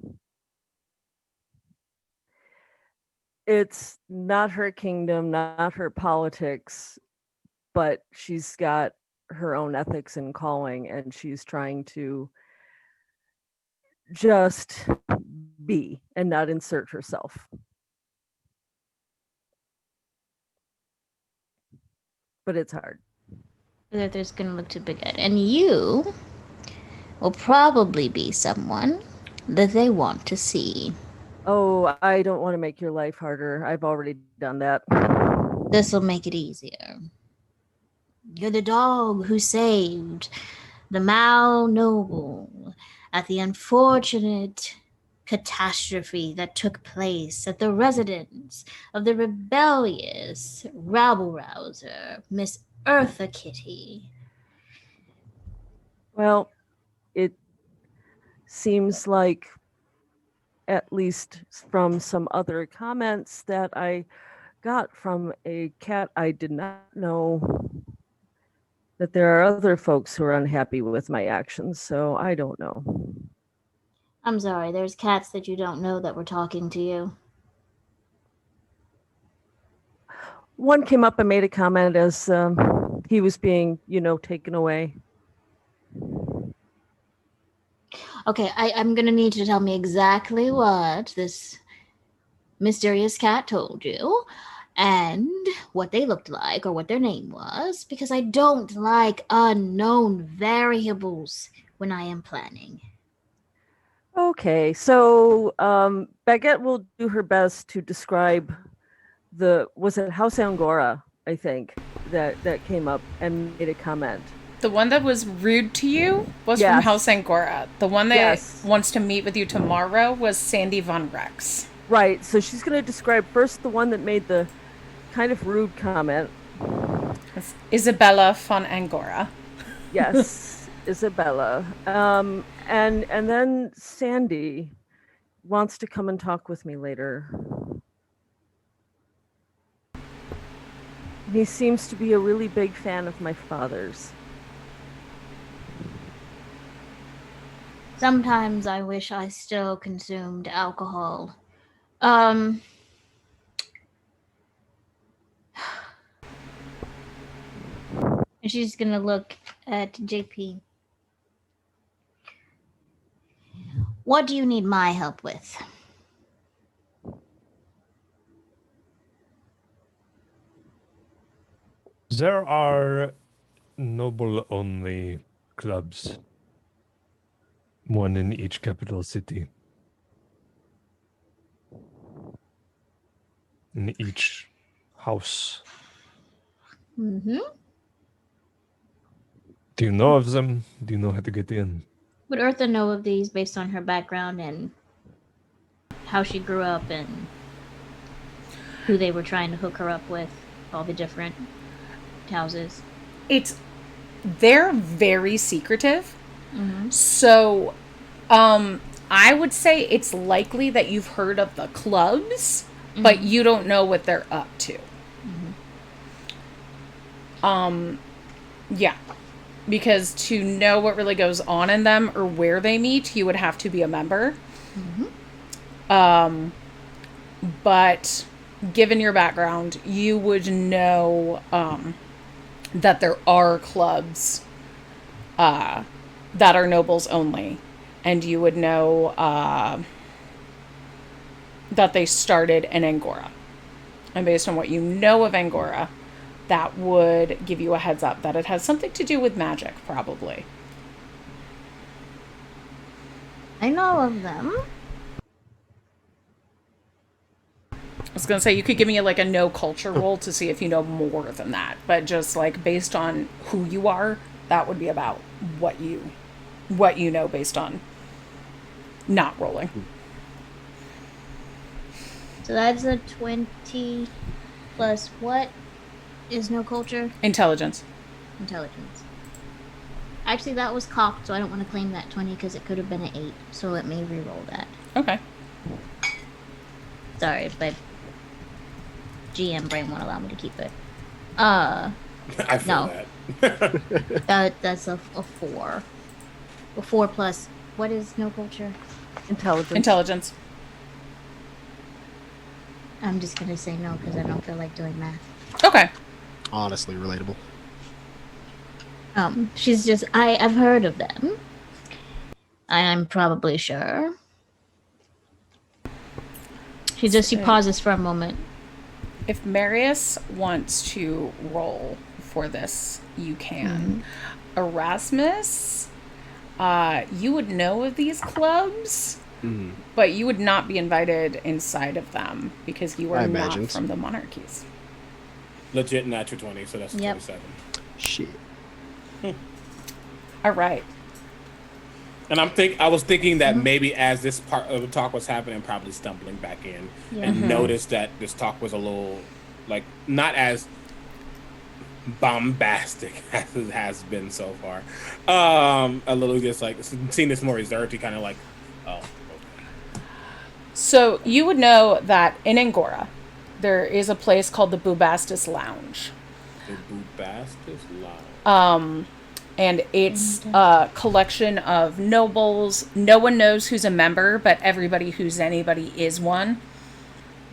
It's not her kingdom, not her politics, but she's got her own ethics and calling, and she's trying to just be and not insert herself. But it's hard. There's going to look to Baguette. And you will probably be someone that they want to see. Oh, I don't want to make your life harder. I've already done that. This will make it easier. You're the dog who saved the Mao noble at the unfortunate catastrophe that took place at the residence of the rebellious rabble-rouser, Miss Eartha Kitty. Well, it seems like, at least from some other comments that I got from a cat I did not know, that there are other folks who are unhappy with my actions, so I don't know. I'm sorry, there's cats that you don't know that were talking to you. One came up and made a comment as he was being, taken away. Okay, I'm going to need you to tell me exactly what this mysterious cat told you and what they looked like or what their name was, because I don't like unknown variables when I am planning. Okay, so Baguette will do her best to describe was it House Angora, I think, that came up and made a comment. The one that was rude to you was from Yes. House Angora. The one that Yes. wants to meet with you tomorrow was Sandy Von Rex. Right, so she's going to describe first the one that made the kind of rude comment. It's Isabella von Angora. Yes, Isabella. And then Sandy wants to come and talk with me later. He seems to be a really big fan of my father's. Sometimes I wish I still consumed alcohol. And she's gonna look at JP. What do you need my help with? There are noble-only clubs. One in each capital city. In each house. Mm-hmm. Do you know of them? Do you know how to get in? Would Eartha know of these based on her background and how she grew up and who they were trying to hook her up with? All the different houses. They're very secretive. Mm-hmm. So, I would say it's likely that you've heard of the clubs, but you don't know what they're up to. Yeah. Because to know what really goes on in them or where they meet, you would have to be a member. But given your background, you would know that there are clubs that are nobles only. And you would know that they started in Angora. And based on what you know of Angora, that would give you a heads up that it has something to do with magic, probably. I know of them. I was going to say, you could give me like a no culture roll to see if you know more than that. But just like based on who you are, that would be about what you know based on not rolling. So that's a 20 plus what is no culture? Intelligence. Intelligence. Actually, that was cocked, so I don't want to claim that 20 because it could have been an 8. So let me re-roll that. Okay. Sorry, but GM brain won't allow me to keep it. I feel that. That's a 4. A 4 plus what is no culture? Intelligence. I'm just gonna say no because I don't feel like doing math. Okay. Honestly, relatable. She's just I've heard of them. I'm probably sure. She pauses for a moment. If Marius wants to roll for this, you can. Erasmus, you would know of these clubs, but you would not be invited inside of them because you are not from the monarchies. Legit natural 20, so that's 27. Shit. All right. And I was thinking that maybe as this part of the talk was happening, probably stumbling back in and noticed that this talk was a little, like, not as bombastic as it has been so far. A little just like seeing this more reserved, kind of like, oh. Okay. So you would know that in Angora, there is a place called the Bubastis Lounge. The Bubastis Lounge. And it's a collection of nobles. No one knows who's a member, but everybody who's anybody is one.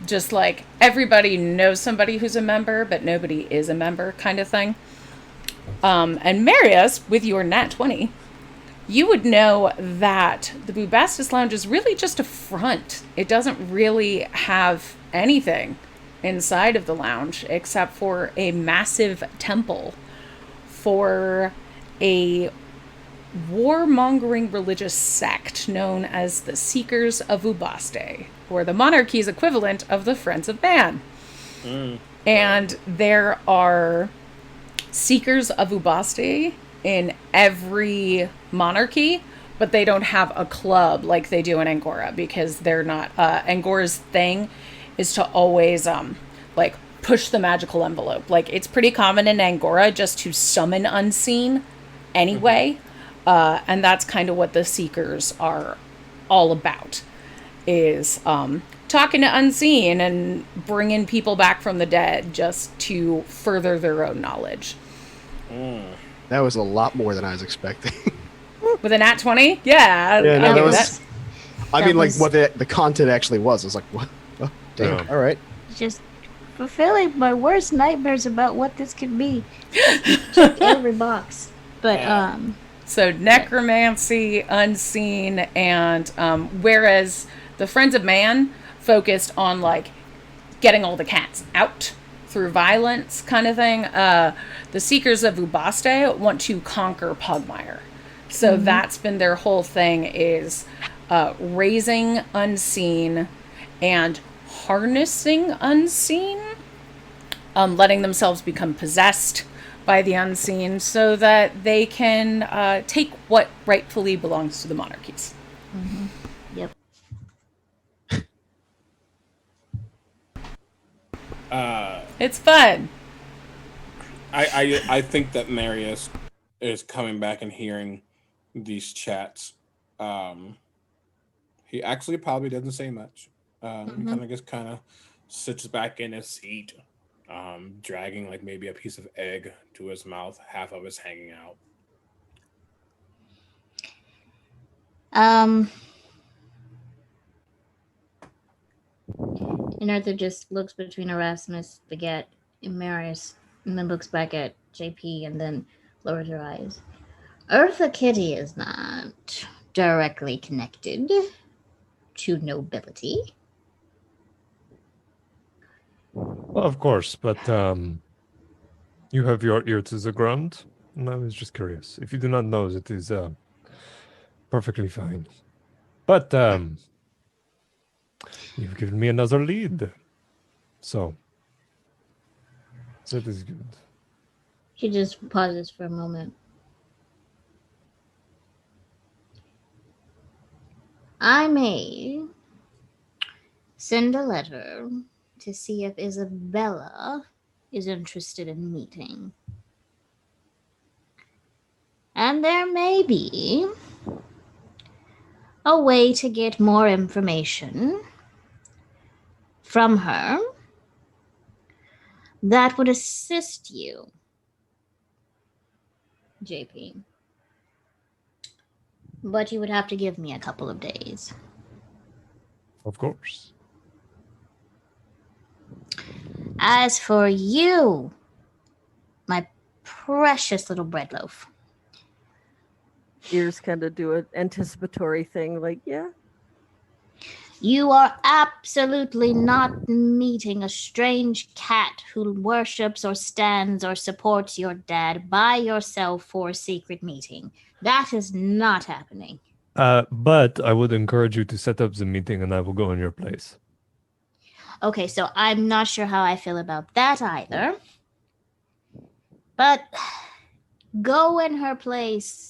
Just like everybody knows somebody who's a member, but nobody is a member kind of thing. And Marius, with your nat 20, you would know that the Bubastis Lounge is really just a front. It doesn't really have anything inside of the lounge except for a massive temple for a warmongering religious sect known as the Seekers of Ubaste, or the monarchy's equivalent of the Friends of Man. And there are Seekers of Ubaste in every monarchy, but they don't have a club like they do in Angora because they're not. Angora's thing is to always like push the magical envelope. Like it's pretty common in Angora just to summon unseen anyway. And that's kind of what the Seekers are all about, is talking to unseen and bringing people back from the dead just to further their own knowledge. That was a lot more than I was expecting. With a nat 20? Yeah. No, that was. That. I mean, like what the content actually was. I was like, what? Oh, damn. Yeah. All right. Just fulfilling my worst nightmares about what this could be. Check every box. But So necromancy, unseen, and whereas the Friends of Man focused on like getting all the cats out through violence kind of thing, the Seekers of Ubaste want to conquer Pugmire. So that's been their whole thing, is raising unseen and harnessing unseen, letting themselves become possessed by the unseen so that they can take what rightfully belongs to the monarchies. Yep. It's fun. I think that Marius is coming back and hearing these chats. He actually probably doesn't say much. He kind of sits back in his seat, dragging like maybe a piece of egg to his mouth, half of it's hanging out. And Eartha just looks between Erasmus, Baguette, and Marius, and then looks back at JP and then lowers her eyes. Eartha Kitty is not directly connected to nobility. Well, of course, but you have your ear to the ground, and I was just curious. If you do not know, it is perfectly fine. But you've given me another lead, so that is good. She just pauses for a moment. I may send a letter to see if Isabella is interested in meeting. And there may be a way to get more information from her that would assist you, JP. But you would have to give me a couple of days. Of course. As for you, my precious little bread loaf, Ears kind of do an anticipatory thing, like, yeah. you are absolutely not meeting a strange cat who worships or stands or supports your dad by yourself for a secret meeting. That is not happening. But I would encourage you to set up the meeting, and I will go in your place. Okay, so I'm not sure how I feel about that either. But go in her place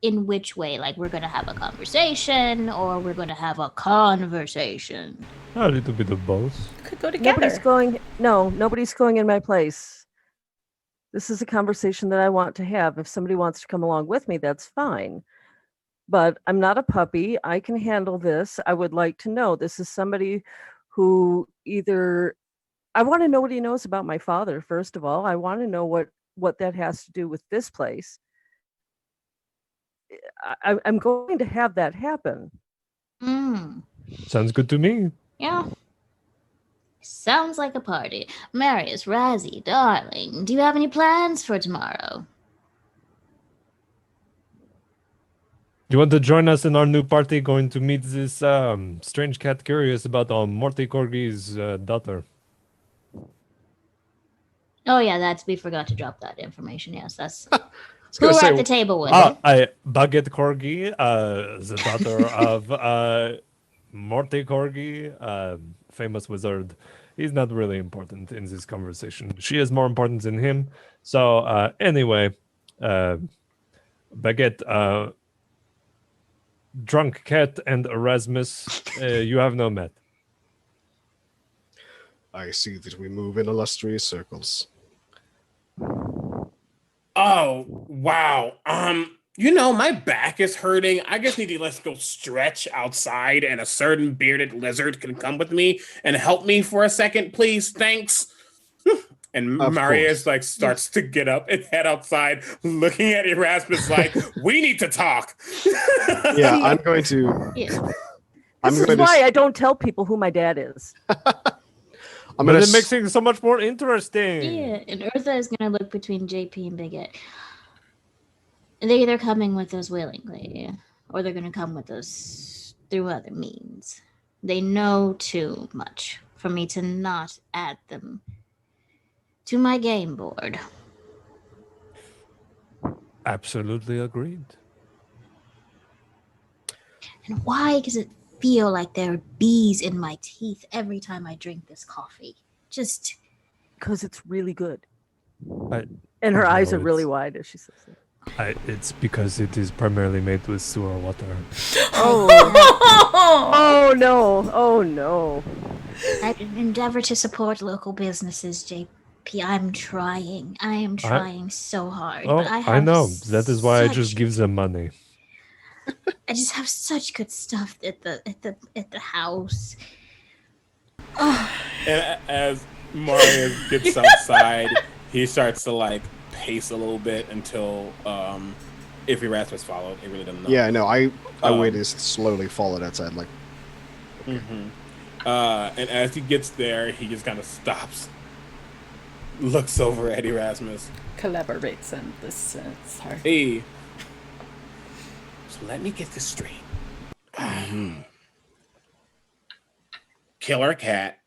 in which way? Like, we're going to have a conversation or we're going to have a conversation? A little bit of both. Could go together. Nobody's going in my place. This is a conversation that I want to have. If somebody wants to come along with me, that's fine. But I'm not a puppy. I can handle this. I would like to know. This is somebody who I want to know what he knows about my father, first of all. I want to know what that has to do with this place. I'm going to have that happen. Sounds good to me. Yeah. Sounds like a party. Marius, Razzie, darling, do you have any plans for tomorrow? Do you want to join us in our new party? Going to meet this strange cat curious about Morty Corgi's daughter. Oh yeah, we forgot to drop that information. Yes, that's who we're at the table with. Baguette Corgi, the daughter of Morty Corgi, famous wizard. He's not really important in this conversation. She is more important than him. So anyway, Baguette, Drunk Cat, and Erasmus, you have no met. I see that we move in illustrious circles. Oh, wow. My back is hurting. I just need to let's go stretch outside, and a certain bearded lizard can come with me and help me for a second, please. Thanks. And Marius starts to get up and head outside, looking at Erasmus like, we need to talk. Yeah, I'm going to. Yeah. This is why I don't tell people who my dad is. I'm But gonna it makes things so much more interesting. Yeah, and Eartha is gonna look between JP and Baguette. They're either coming with us willingly, or they're gonna come with us through other means. They know too much for me to not add them to my game board. Absolutely agreed. And why does it feel like there are bees in my teeth every time I drink this coffee? Just Because it's really good. I- And her No, eyes are really it's- wide as she says it. It's because it is primarily made with sewer water. Oh no. Oh no. I endeavor to support local businesses, JP. I'm trying. I am trying so hard. Oh, but I I have know. That is why I just such- give them money. I just have such good stuff at the house. And as Marius gets outside, he starts to like pace a little bit until if Erasmus followed, he really doesn't know. Yeah, no, I waited to slowly followed outside, like, And as he gets there, he just kind of stops, looks over at Erasmus. Collaborates and listens. Sorry. Hey, so let me get this straight. Killer cat,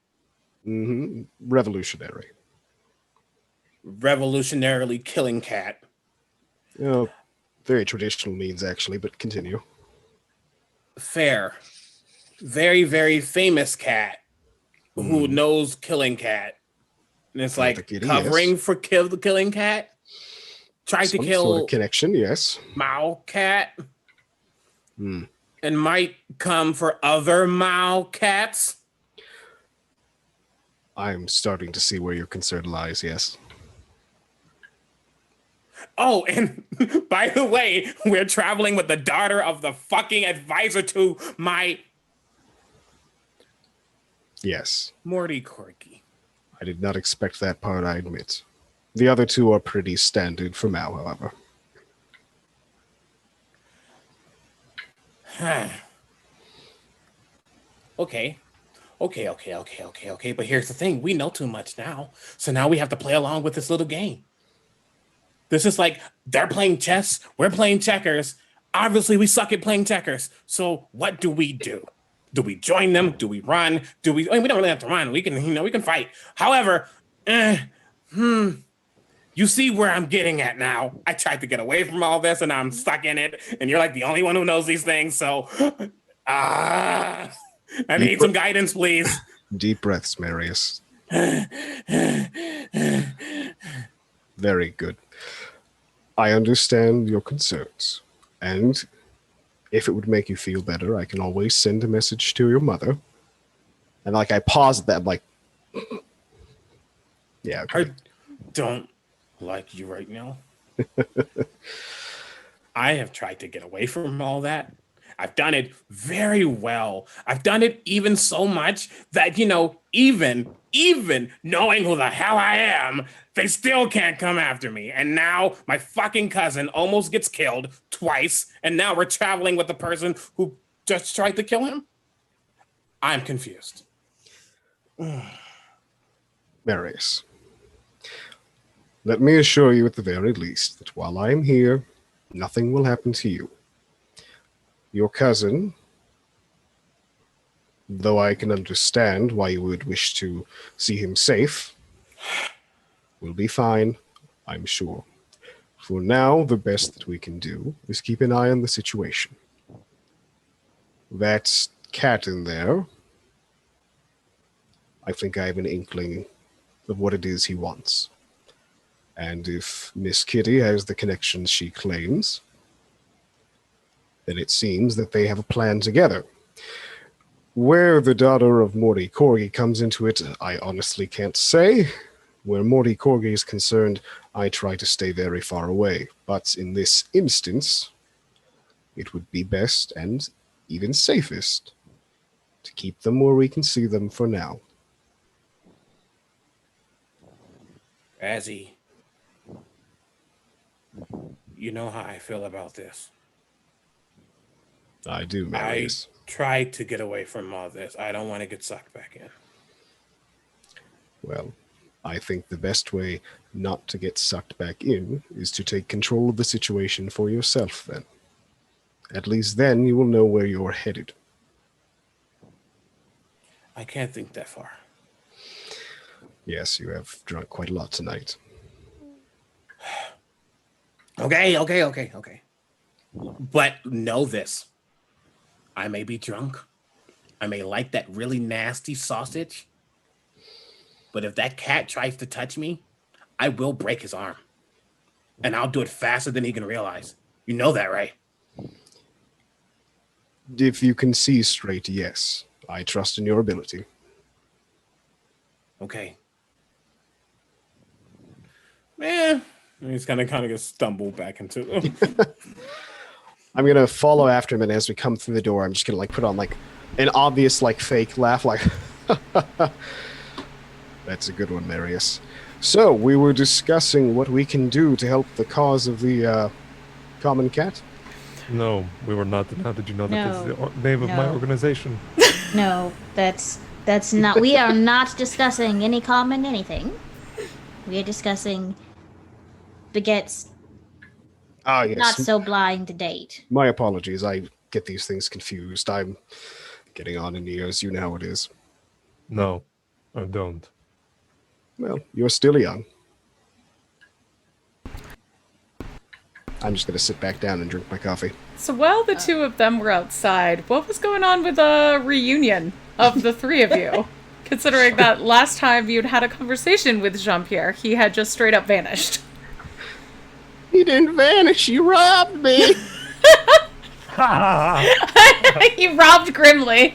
revolutionary. revolutionarily killing cat. You know, very traditional means, actually, but continue. Fair. Very, very famous cat who knows killing cat. And it's Eartha like Kitty, covering yes. for kill the killing cat. Tried to Some kill sort of connection, yes. Mao cat. Hmm. And might come for other Mao cats. I'm starting to see where your concern lies, yes. Oh, and by the way, we're traveling with the daughter of the fucking advisor to my Yes. Morty Corgi. I did not expect that part, I admit. The other two are pretty standard for Mao, however. Okay. But here's the thing. We know too much now. So now we have to play along with this little game. This is like they're playing chess. We're playing checkers. Obviously, we suck at playing checkers. So what do we do? Do we join them? Do we run? I mean, we don't really have to run. We can fight. However, you see where I'm getting at now. I tried to get away from all this and I'm stuck in it. And you're like the only one who knows these things. So, I need some guidance, please. Deep breaths, Marius. Very good. I understand your concerns. And if it would make you feel better, I can always send a message to your mother. And like I pause at that, like, yeah, okay. I don't like you right now. I have tried to get away from all that. I've done it very well. I've done it even so much that, even knowing who the hell I am, they still can't come after me. And now my fucking cousin almost gets killed twice. And now we're traveling with the person who just tried to kill him. I'm confused. Marius, let me assure you at the very least that while I am here, nothing will happen to you. Your cousin, though I can understand why you would wish to see him safe, will be fine, I'm sure. For now, the best that we can do is keep an eye on the situation. That cat in there, I think I have an inkling of what it is he wants. And if Miss Kitty has the connections she claims, then it seems that they have a plan together. Where the daughter of Morty Corgi comes into it, I honestly can't say. Where Morty Corgi is concerned, I try to stay very far away. But in this instance, it would be best and even safest to keep them where we can see them for now. Razzie, you know how I feel about this. I do, Marius. I tried to get away from all this. I don't want to get sucked back in. Well, I think the best way not to get sucked back in is to take control of the situation for yourself then. At least then you will know where you're headed. I can't think that far. Yes, you have drunk quite a lot tonight. Okay. But know this. I may be drunk. I may like that really nasty sausage. But if that cat tries to touch me, I will break his arm. And I'll do it faster than he can realize. You know that, right? If you can see straight, yes. I trust in your ability. Okay. Man, he's kind of stumble back into it. I'm gonna follow after him, and as we come through the door, I'm just gonna put on an obvious fake laugh, That's a good one, Marius. So we were discussing what we can do to help the cause of the common cat. No, we were not. And how did you know that No. is the name of my No. organization? No, that's not. We are not discussing any common anything. We are discussing Baguette's Ah, yes. not so blind date. My apologies. I get these things confused. I'm getting on in years. You know how it is. No, I don't. Well, you're still young. I'm just going to sit back down and drink my coffee. So while the two of them were outside, what was going on with the reunion of the three of you? Considering that last time you'd had a conversation with Jean-Pierre, he had just straight up vanished. He didn't vanish. You robbed me. He robbed Grimly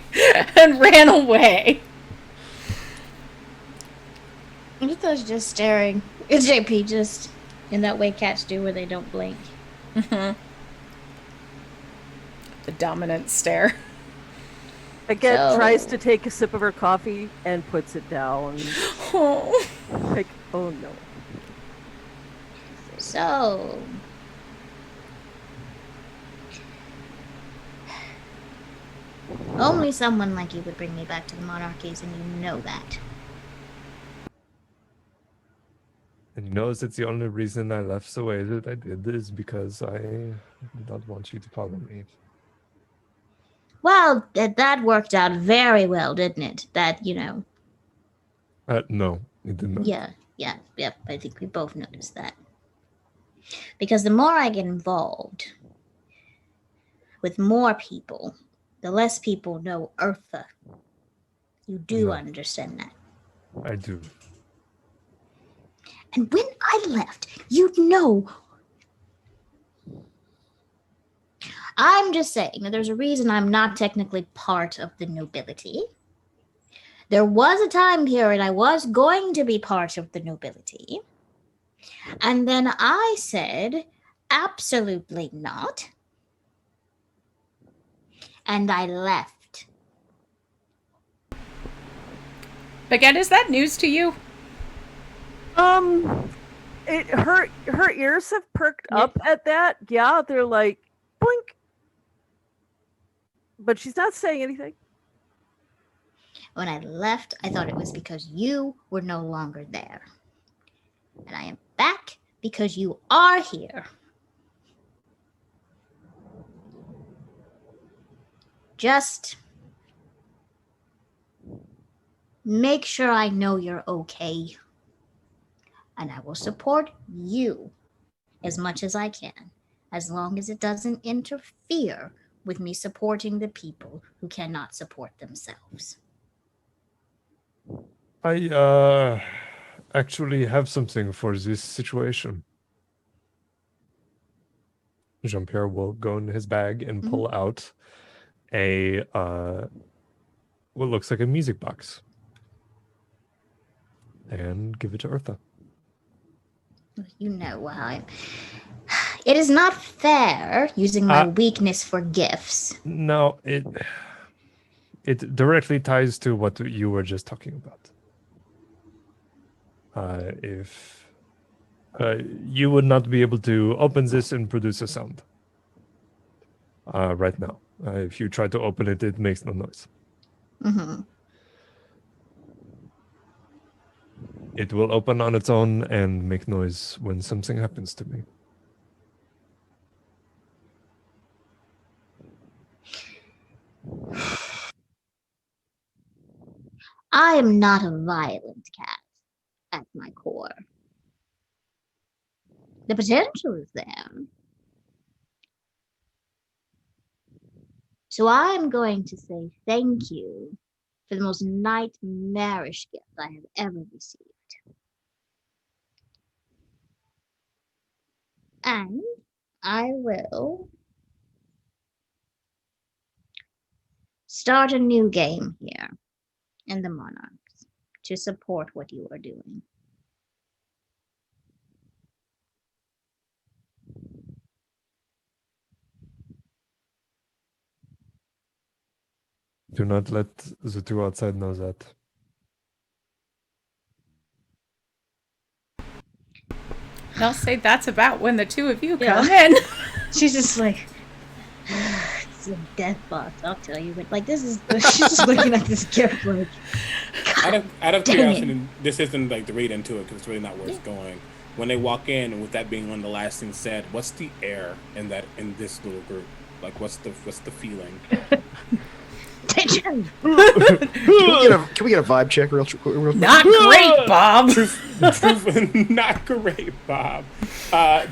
and ran away. Eartha's just staring. It's JP just in that way cats do where they don't blink. The dominant stare. Baguette So- tries to take a sip of her coffee and puts it down. Oh. Like, oh no. So, only someone like you would bring me back to the monarchies, and you know that. And you know, it's the only reason I left the way that I did is because I did not want you to follow me. Well, that worked out very well, didn't it? That, No, it did not. yeah. I think we both noticed that. Because the more I get involved with more people, the less people know Eartha. You do No. understand that. I do. And when I left, you'd know. I'm just saying that there's a reason I'm not technically part of the nobility. There was a time period I was going to be part of the nobility. And then I said, absolutely not. And I left. Baguette, is that news to you? Her ears have perked up at that. Yeah, they're like, blink. But she's not saying anything. When I left, I thought it was because you were no longer there. And I am back because you are here. Just make sure I know you're okay. And I will support you as much as I can, as long as it doesn't interfere with me supporting the people who cannot support themselves. I actually have something for this situation. Jean-Pierre will go in his bag and pull out a what looks like a music box and give it to Eartha. You know how it is not fair using my weakness for gifts. No, it directly ties to what you were just talking about. If you would not be able to open this and produce a sound right now. If you try to open it, it makes no noise. Mm-hmm. It will open on its own and make noise when something happens to me. I am not a violent cat at my core. The potential is there. So I'm going to say thank you for the most nightmarish gift I have ever received. And I will start a new game here in the Monarchs to support what you are doing. Do not let the two outside know that. And I'll say that's about when the two of you Yeah. come in. She's just like, it's a death box, I'll tell you. But like, this is, she's just looking at this gift like, Out of dang it. curiosity, and this isn't like to read into it because it's really not where it's going. When they walk in, and with that being one of the last things said, what's the air in this little group? Like, what's the feeling? tension. Can we get a vibe check real quick? Not great, Bob. Not great, Bob.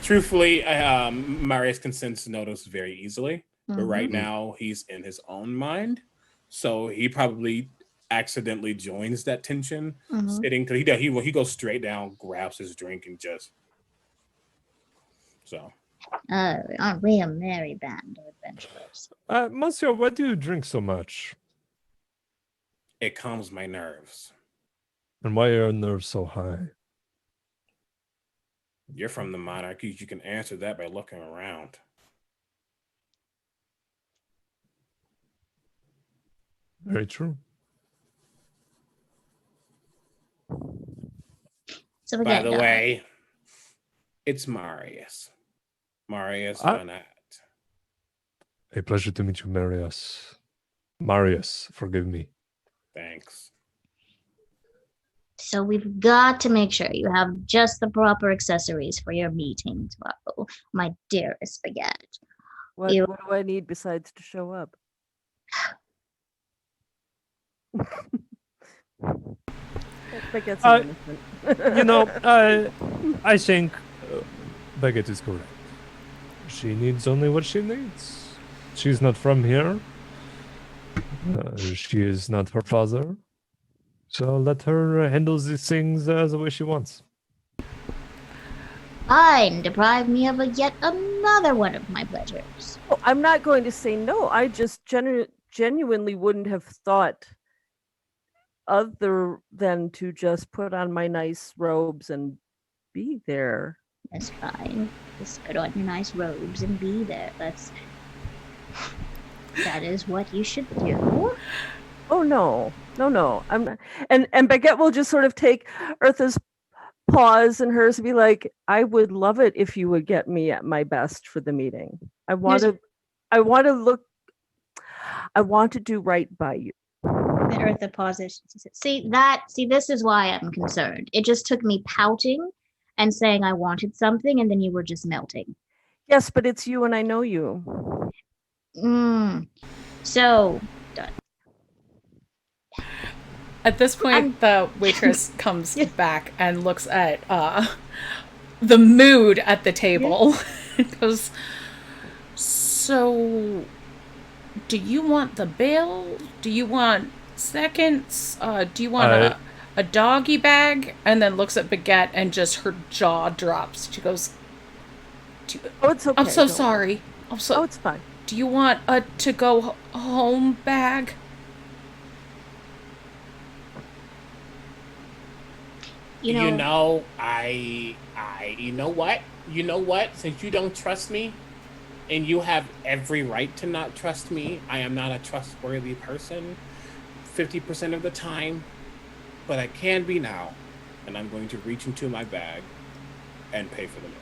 Truthfully, Marius can sense notice very easily, but right now he's in his own mind, so he probably accidentally joins that tension, sitting because he goes straight down, grabs his drink, and just so. Aren't we a merry band of adventurers? Monsieur, why do you drink so much? It calms my nerves. And why are your nerves so high? You're from the monarchies. You can answer that by looking around. Very true. So we By got the done. way, it's Marius. Marius Vanat. A pleasure to meet you, Marius. Marius, forgive me. Thanks. So we've got to make sure you have just the proper accessories for your meeting tomorrow, my dearest Baguette. What do I need besides to show up? Baguette's innocent. I think Baguette is correct. She needs only what she needs. She's not from here. She is not her father. So let her handle these things the way she wants. Fine, deprive me of yet another one of my pleasures. Oh, I'm not going to say no. I just genuinely wouldn't have thought other than to just put on my nice robes and be there. That's fine. Just put on your nice robes and be there. That is what you should do. Oh no. I'm not, and Baguette will just sort of take Eartha's paws and hers and be like, I would love it if you would get me at my best for the meeting. I want to do right by you. And Eartha pauses. See, this is why I'm concerned. It just took me pouting and saying I wanted something, and then you were just melting. Yes, but it's you and I know you. So, done. At this point, the waitress comes back and looks at the mood at the table. And goes, so, do you want the bill? Do you want seconds? Do you want a doggy bag? And then looks at Baguette and just her jaw drops. She goes, it's okay. I'm so sorry. It's fine. Do you want a to-go home bag? You know what? Since you don't trust me, and you have every right to not trust me, I am not a trustworthy person 50% of the time, but I can be now, and I'm going to reach into my bag and pay for the meal.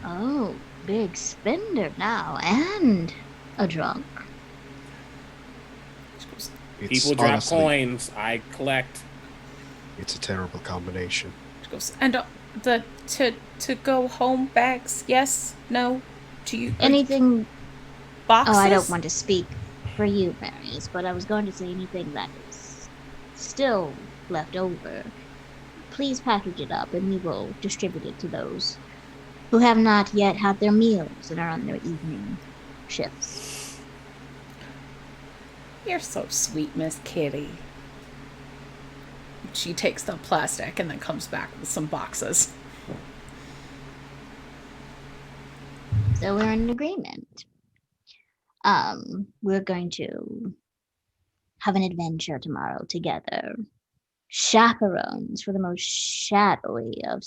Oh, big spender now, and a drunk. People drop coins, I collect. It's a terrible combination. She goes, and the to go home bags, yes, no, do you Anything. boxes? Oh, I don't want to speak for you, Marius, but I was going to say anything that is still left over. Please package it up and we will distribute it to those who have not yet had their meals and are on their evening shifts. You're so sweet, Miss Kitty. She takes the plastic and then comes back with some boxes. So we're in agreement. We're going to have an adventure tomorrow together. Chaperones for the most shadowy of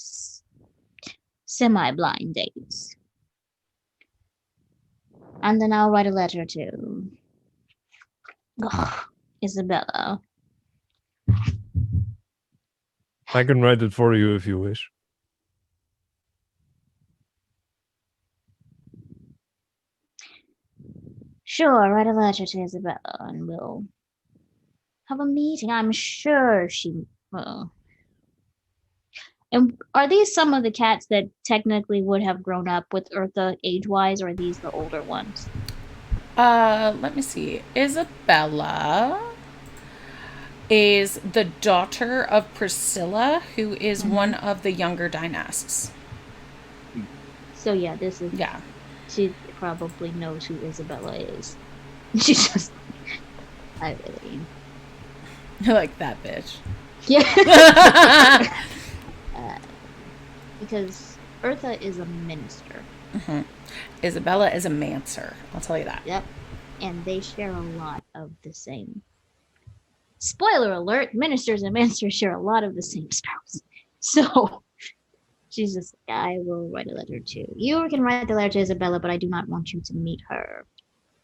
semi-blind dates. And then I'll write a letter to Isabella. I can write it for you if you wish. Sure, write a letter to Isabella and we'll have a meeting. I'm sure she will. And are these some of the cats that technically would have grown up with Eartha age-wise, or are these the older ones? Let me see. Isabella is the daughter of Priscilla, who is one of the younger dynasts. So yeah, this is Yeah. She probably knows who Isabella is. She's just I really Like that bitch. Yeah. Because Eartha is a minister. Mm-hmm. Isabella is a mancer. I'll tell you that. Yep. And they share a lot of the same. Spoiler alert, ministers and mancers share a lot of the same spells. So she's just like, I will write a letter to you. Can write the letter to Isabella, but I do not want you to meet her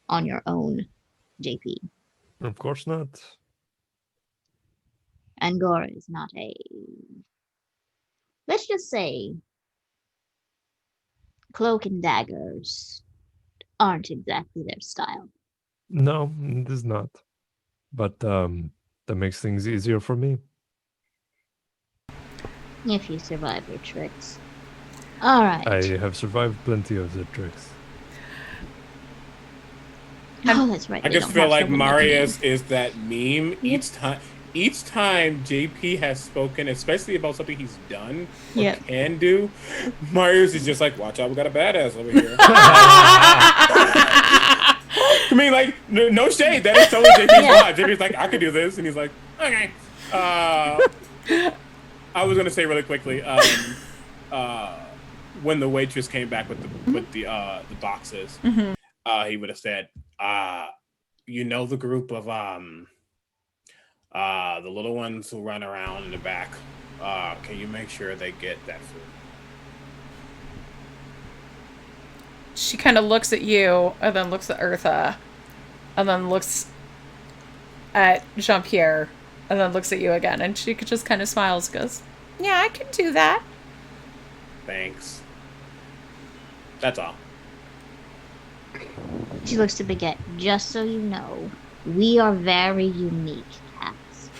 on your own, JP. Of course not. Angora is not let's just say, cloak and daggers aren't exactly their style. No, it is not. But that makes things easier for me. If you survive your tricks. All right. I have survived plenty of the tricks. Oh, that's right. I just feel like Marius is that meme each time JP has spoken, especially about something he's done or can do. Marius is just like, watch out, we got a badass over here. I mean, like, no shade. That is totally JP's vibe. JP's like, I could do this, and he's like, okay. I was gonna say really quickly, when the waitress came back with the boxes, he would have said, you know, the group of the little ones who run around in the back. Can you make sure they get that food? She kind of looks at you, and then looks at Eartha, and then looks at Jean-Pierre, and then looks at you again, and she just kind of smiles, goes, yeah, I can do that. Thanks. That's all. She looks to Baguette. Just so you know, we are very unique cats.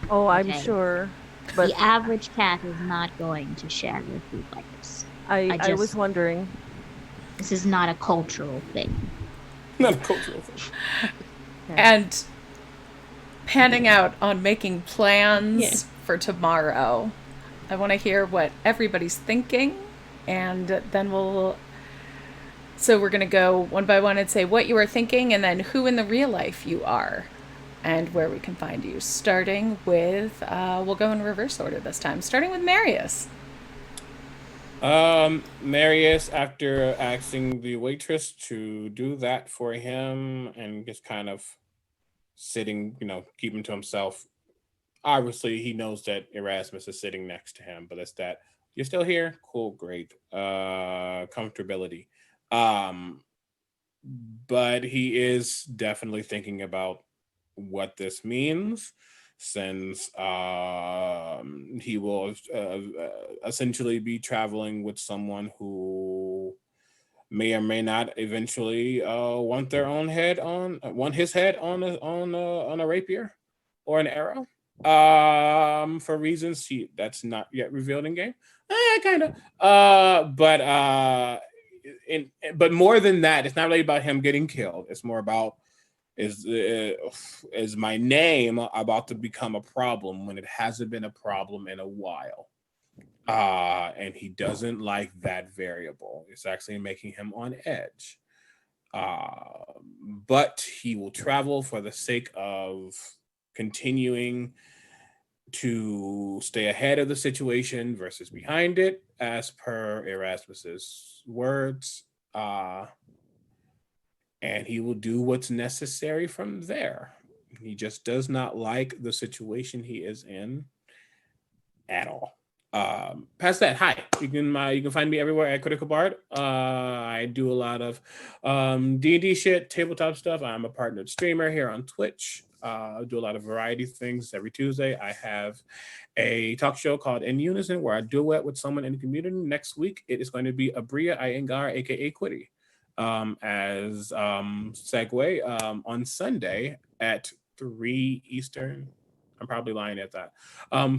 Oh, I'm sure. But the average cat is not going to share their food like this. I was wondering. This is not a cultural thing. Not a cultural thing. And panning out on making plans for tomorrow. I want to hear what everybody's thinking, and then so we're going to go one by one and say what you are thinking, and then who in the real life you are, and where we can find you. Starting with, we'll go in reverse order this time, starting with Marius. Marius, after asking the waitress to do that for him and just kind of sitting, keeping to himself. Obviously, he knows that Erasmus is sitting next to him, but it's that, you're still here? Cool, great. Comfortability. But he is definitely thinking about what this means, since he will essentially be traveling with someone who may or may not eventually want his head on a rapier or an arrow. For reasons that's not yet revealed in game. Kind of. But more than that, it's not really about him getting killed. It's more about is my name about to become a problem when it hasn't been a problem in a while. And he doesn't like that variable. It's actually making him on edge. But he will travel for the sake of continuing to stay ahead of the situation versus behind it, as per Erasmus's words. And he will do what's necessary from there. He just does not like the situation he is in at all. Past that, hi. You can find me everywhere at Critical Bard. I do a lot of D&D shit, tabletop stuff. I'm a partnered streamer here on Twitch. I do a lot of variety things every Tuesday. I have a talk show called In Unison where I duet with someone in the community. Next week, it is going to be Abria Iyengar, aka Quitty. As segue, on Sunday at 3 Eastern. I'm probably lying at that.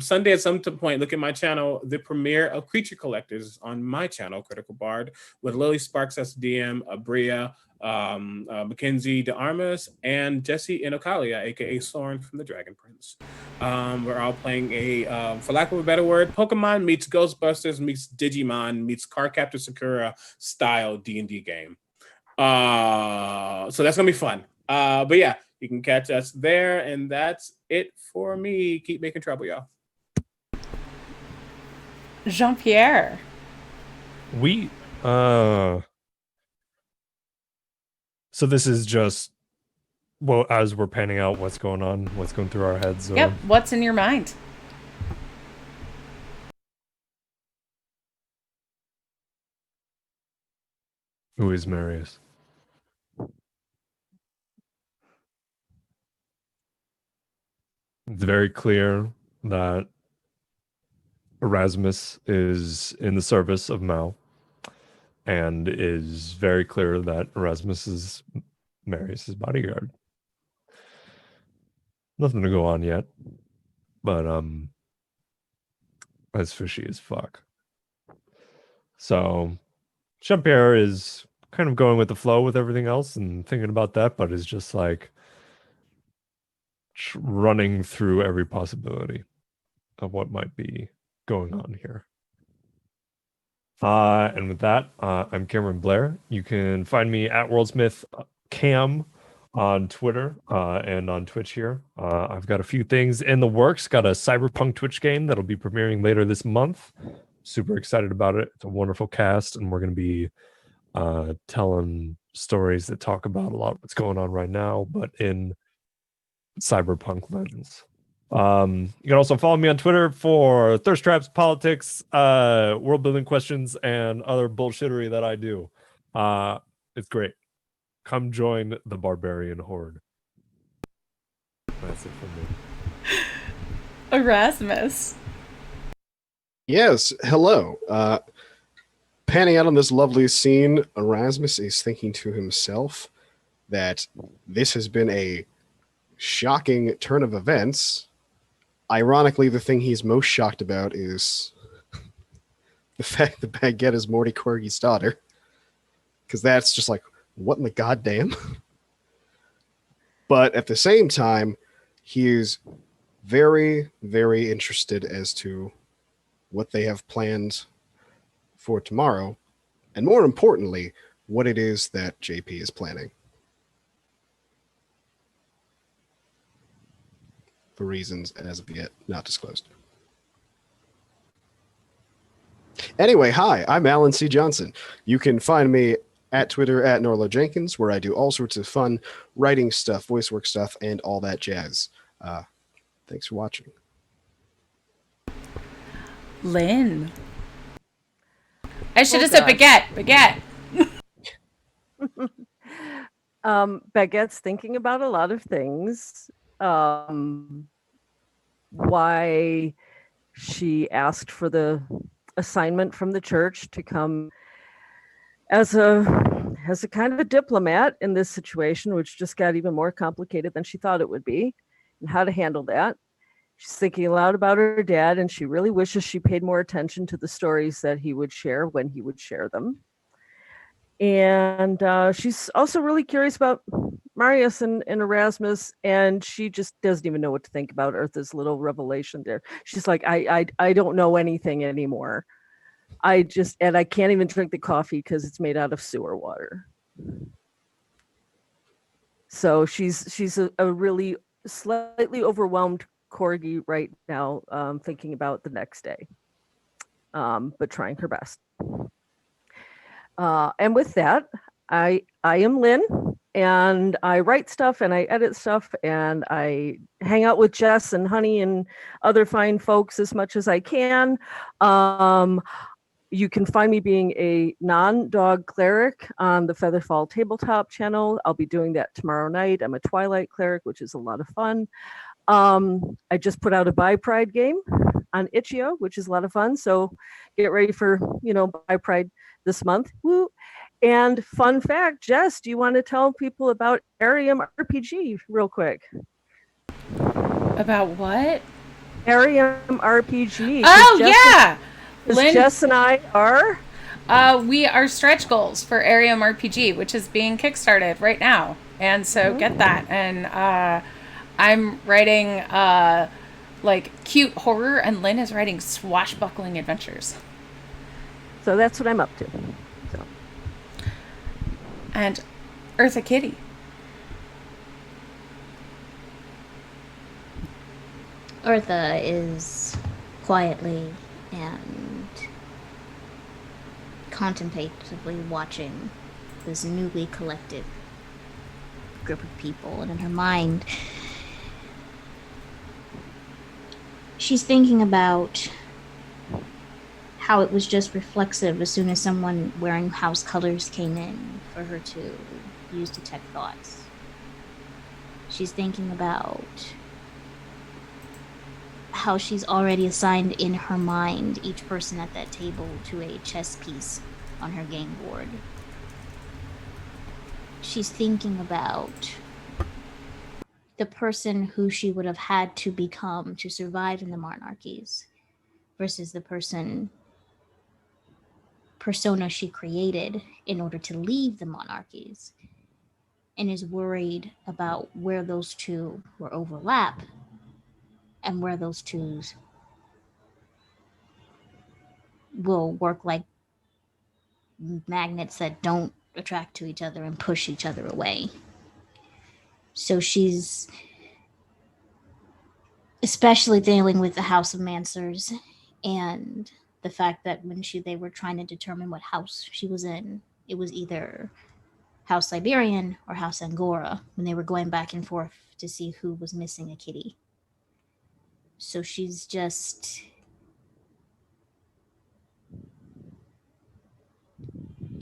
Sunday at some point, look at my channel, the premiere of Creature Collectors on my channel, Critical Bard, with Lily Sparks SDM, Abria, Mackenzie De Armas, and Jesse Inokalia, aka Soren from the Dragon Prince. We're all playing a, for lack of a better word, Pokemon meets Ghostbusters meets Digimon meets Cardcaptor Sakura style D&D game. So that's gonna be fun. But yeah, you can catch us there, and that's it for me. Keep making trouble, y'all. Jean-Pierre. So this is just, well, as we're panning out what's going on, what's going through our heads. Yep. What's in your mind? Who is Marius? It's very clear that Erasmus is in the service of Mao, and is very clear that Erasmus is Marius's bodyguard. Nothing to go on yet, but that's fishy as fuck. So Jean-Pierre is kind of going with the flow with everything else and thinking about that, but is just like running through every possibility of what might be going on here. And with that, I'm Cameron Blair. You can find me at Worldsmith Cam on Twitter and on Twitch here. I've got a few things in the works. Got a Cyberpunk Twitch game that'll be premiering later this month. Super excited about it. It's a wonderful cast, and we're going to be telling stories that talk about a lot of what's going on right now, but in cyberpunk lens. You can also follow me on Twitter for thirst traps, politics, world building questions, and other bullshittery that I do. It's great. Come join the barbarian horde. That's it for me. Erasmus. Yes, hello. Panning out on this lovely scene, Erasmus is thinking to himself that this has been a shocking turn of events. Ironically, the thing he's most shocked about is the fact that Baguette is Morty Corgi's daughter. Because that's just like, what in the goddamn? But at the same time, he is very, very interested as to what they have planned for tomorrow, and more importantly, what it is that JP is planning. For reasons as of yet not disclosed. Anyway, hi, I'm Alan C. Johnson. You can find me at Twitter at Norlo Jenkins, where I do all sorts of fun writing stuff, voice work stuff, and all that jazz. Thanks for watching. Lynn. I should have said Baguette. Baguette's thinking about a lot of things. Why she asked for the assignment from the church to come as a kind of a diplomat in this situation, which just got even more complicated than she thought it would be, and how to handle that. She's thinking aloud about her dad, and she really wishes she paid more attention to the stories that he would share when he would share them. And she's also really curious about Marius and Erasmus, and she just doesn't even know what to think about Eartha's little revelation there. She's like, I don't know anything anymore. I can't even drink the coffee because it's made out of sewer water. So she's a really slightly overwhelmed corgi right now, thinking about the next day, but trying her best. And with that, I am Lynn, and I write stuff and I edit stuff and I hang out with Jess and Honey and other fine folks as much as I can. You can find me being a non-dog cleric on the Featherfall Tabletop channel. I'll be doing that tomorrow night. I'm a Twilight cleric, which is a lot of fun. I just put out a Bi Pride game on Itch.io, which is a lot of fun. So get ready for, Bi Pride this month. Woo! And fun fact, Jess, do you want to tell people about Arium RPG real quick? About what? Arium RPG. Oh, yeah! Jess and I are? We are stretch goals for Arium RPG, which is being kickstarted right now. And so get that. And I'm writing cute horror, and Lynn is writing swashbuckling adventures. So that's what I'm up to. And Eartha Kitty. Eartha is quietly and contemplatively watching this newly collected group of people, and in her mind she's thinking about how it was just reflexive as soon as someone wearing house colors came in for her to use detect thoughts. She's thinking about how she's already assigned in her mind each person at that table to a chess piece on her game board. She's thinking about the person who she would have had to become to survive in the monarchies versus the persona she created in order to leave the monarchies, and is worried about where those two will overlap and where those two will work like magnets that don't attract to each other and push each other away. So she's especially dealing with the House of Mansers and the fact that when they were trying to determine what house she was in, it was either House Siberian or House Angora when they were going back and forth to see who was missing a kitty. So she's just...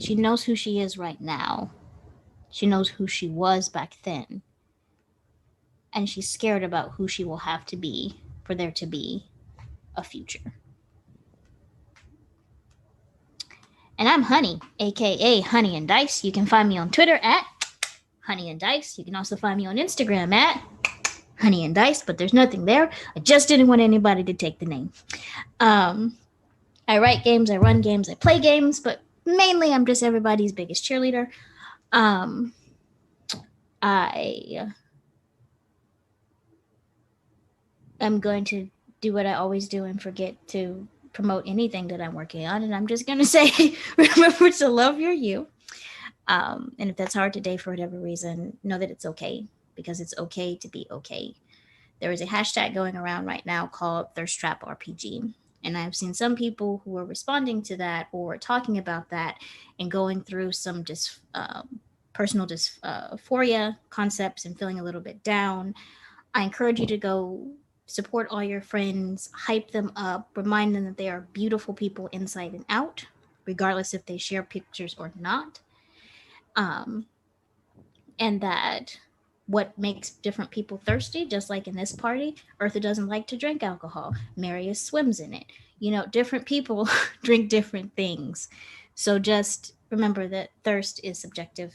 she knows who she is right now. She knows who she was back then. And she's scared about who she will have to be for there to be a future. And I'm Honey, aka Honey and Dice. You can find me on Twitter at Honey and Dice. You can also find me on Instagram at Honey and Dice, but there's nothing there. I just didn't want anybody to take the name. I write games, I run games, I play games, but mainly I'm just everybody's biggest cheerleader. I am going to do what I always do and forget to promote anything that I'm working on, and I'm just going to say, remember to love your you. And if that's hard today for whatever reason, know that it's okay, because it's okay to be okay. There is a hashtag going around right now called Thirst Trap RPG, and I've seen some people who are responding to that or talking about that and going through some personal dysphoria concepts and feeling a little bit down. I encourage you to go support all your friends, hype them up, remind them that they are beautiful people inside and out, regardless if they share pictures or not. And that what makes different people thirsty, just like in this party, Eartha doesn't like to drink alcohol. Marius swims in it. Different people drink different things. So just remember that thirst is subjective,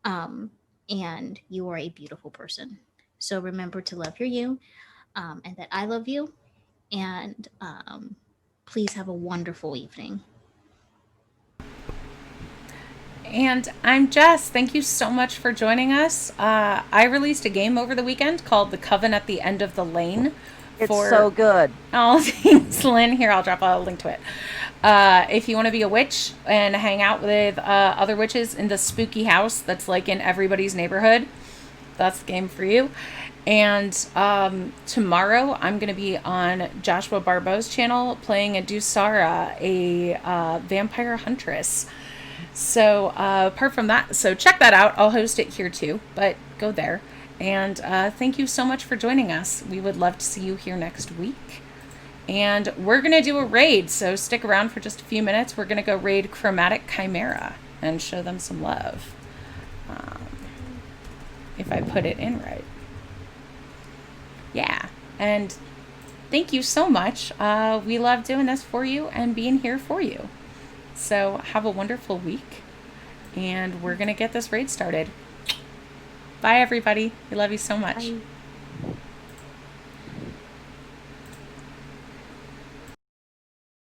and you are a beautiful person. So remember to love your you. and that I love you. And please have a wonderful evening. And I'm Jess. Thank you so much for joining us. I released a game over the weekend called The Coven at the End of the Lane. It's so good. Oh, thanks, Lynn. Here, I'll drop a link to it. If you want to be a witch and hang out with other witches in the spooky house that's like in everybody's neighborhood, that's the game for you. And tomorrow I'm going to be on Joshua Barbeau's channel playing a Dusara, a vampire huntress. So apart from that, so check that out. I'll host it here too, but go there. And thank you so much for joining us. We would love to see you here next week. And we're going to do a raid, so stick around for just a few minutes. We're going to go raid Chromatic Chimera and show them some love. If I put it in right. Yeah, and thank you so much. We love doing this for you and being here for you. So have a wonderful week, and we're going to get this raid started. Bye, everybody. We love you so much. Bye.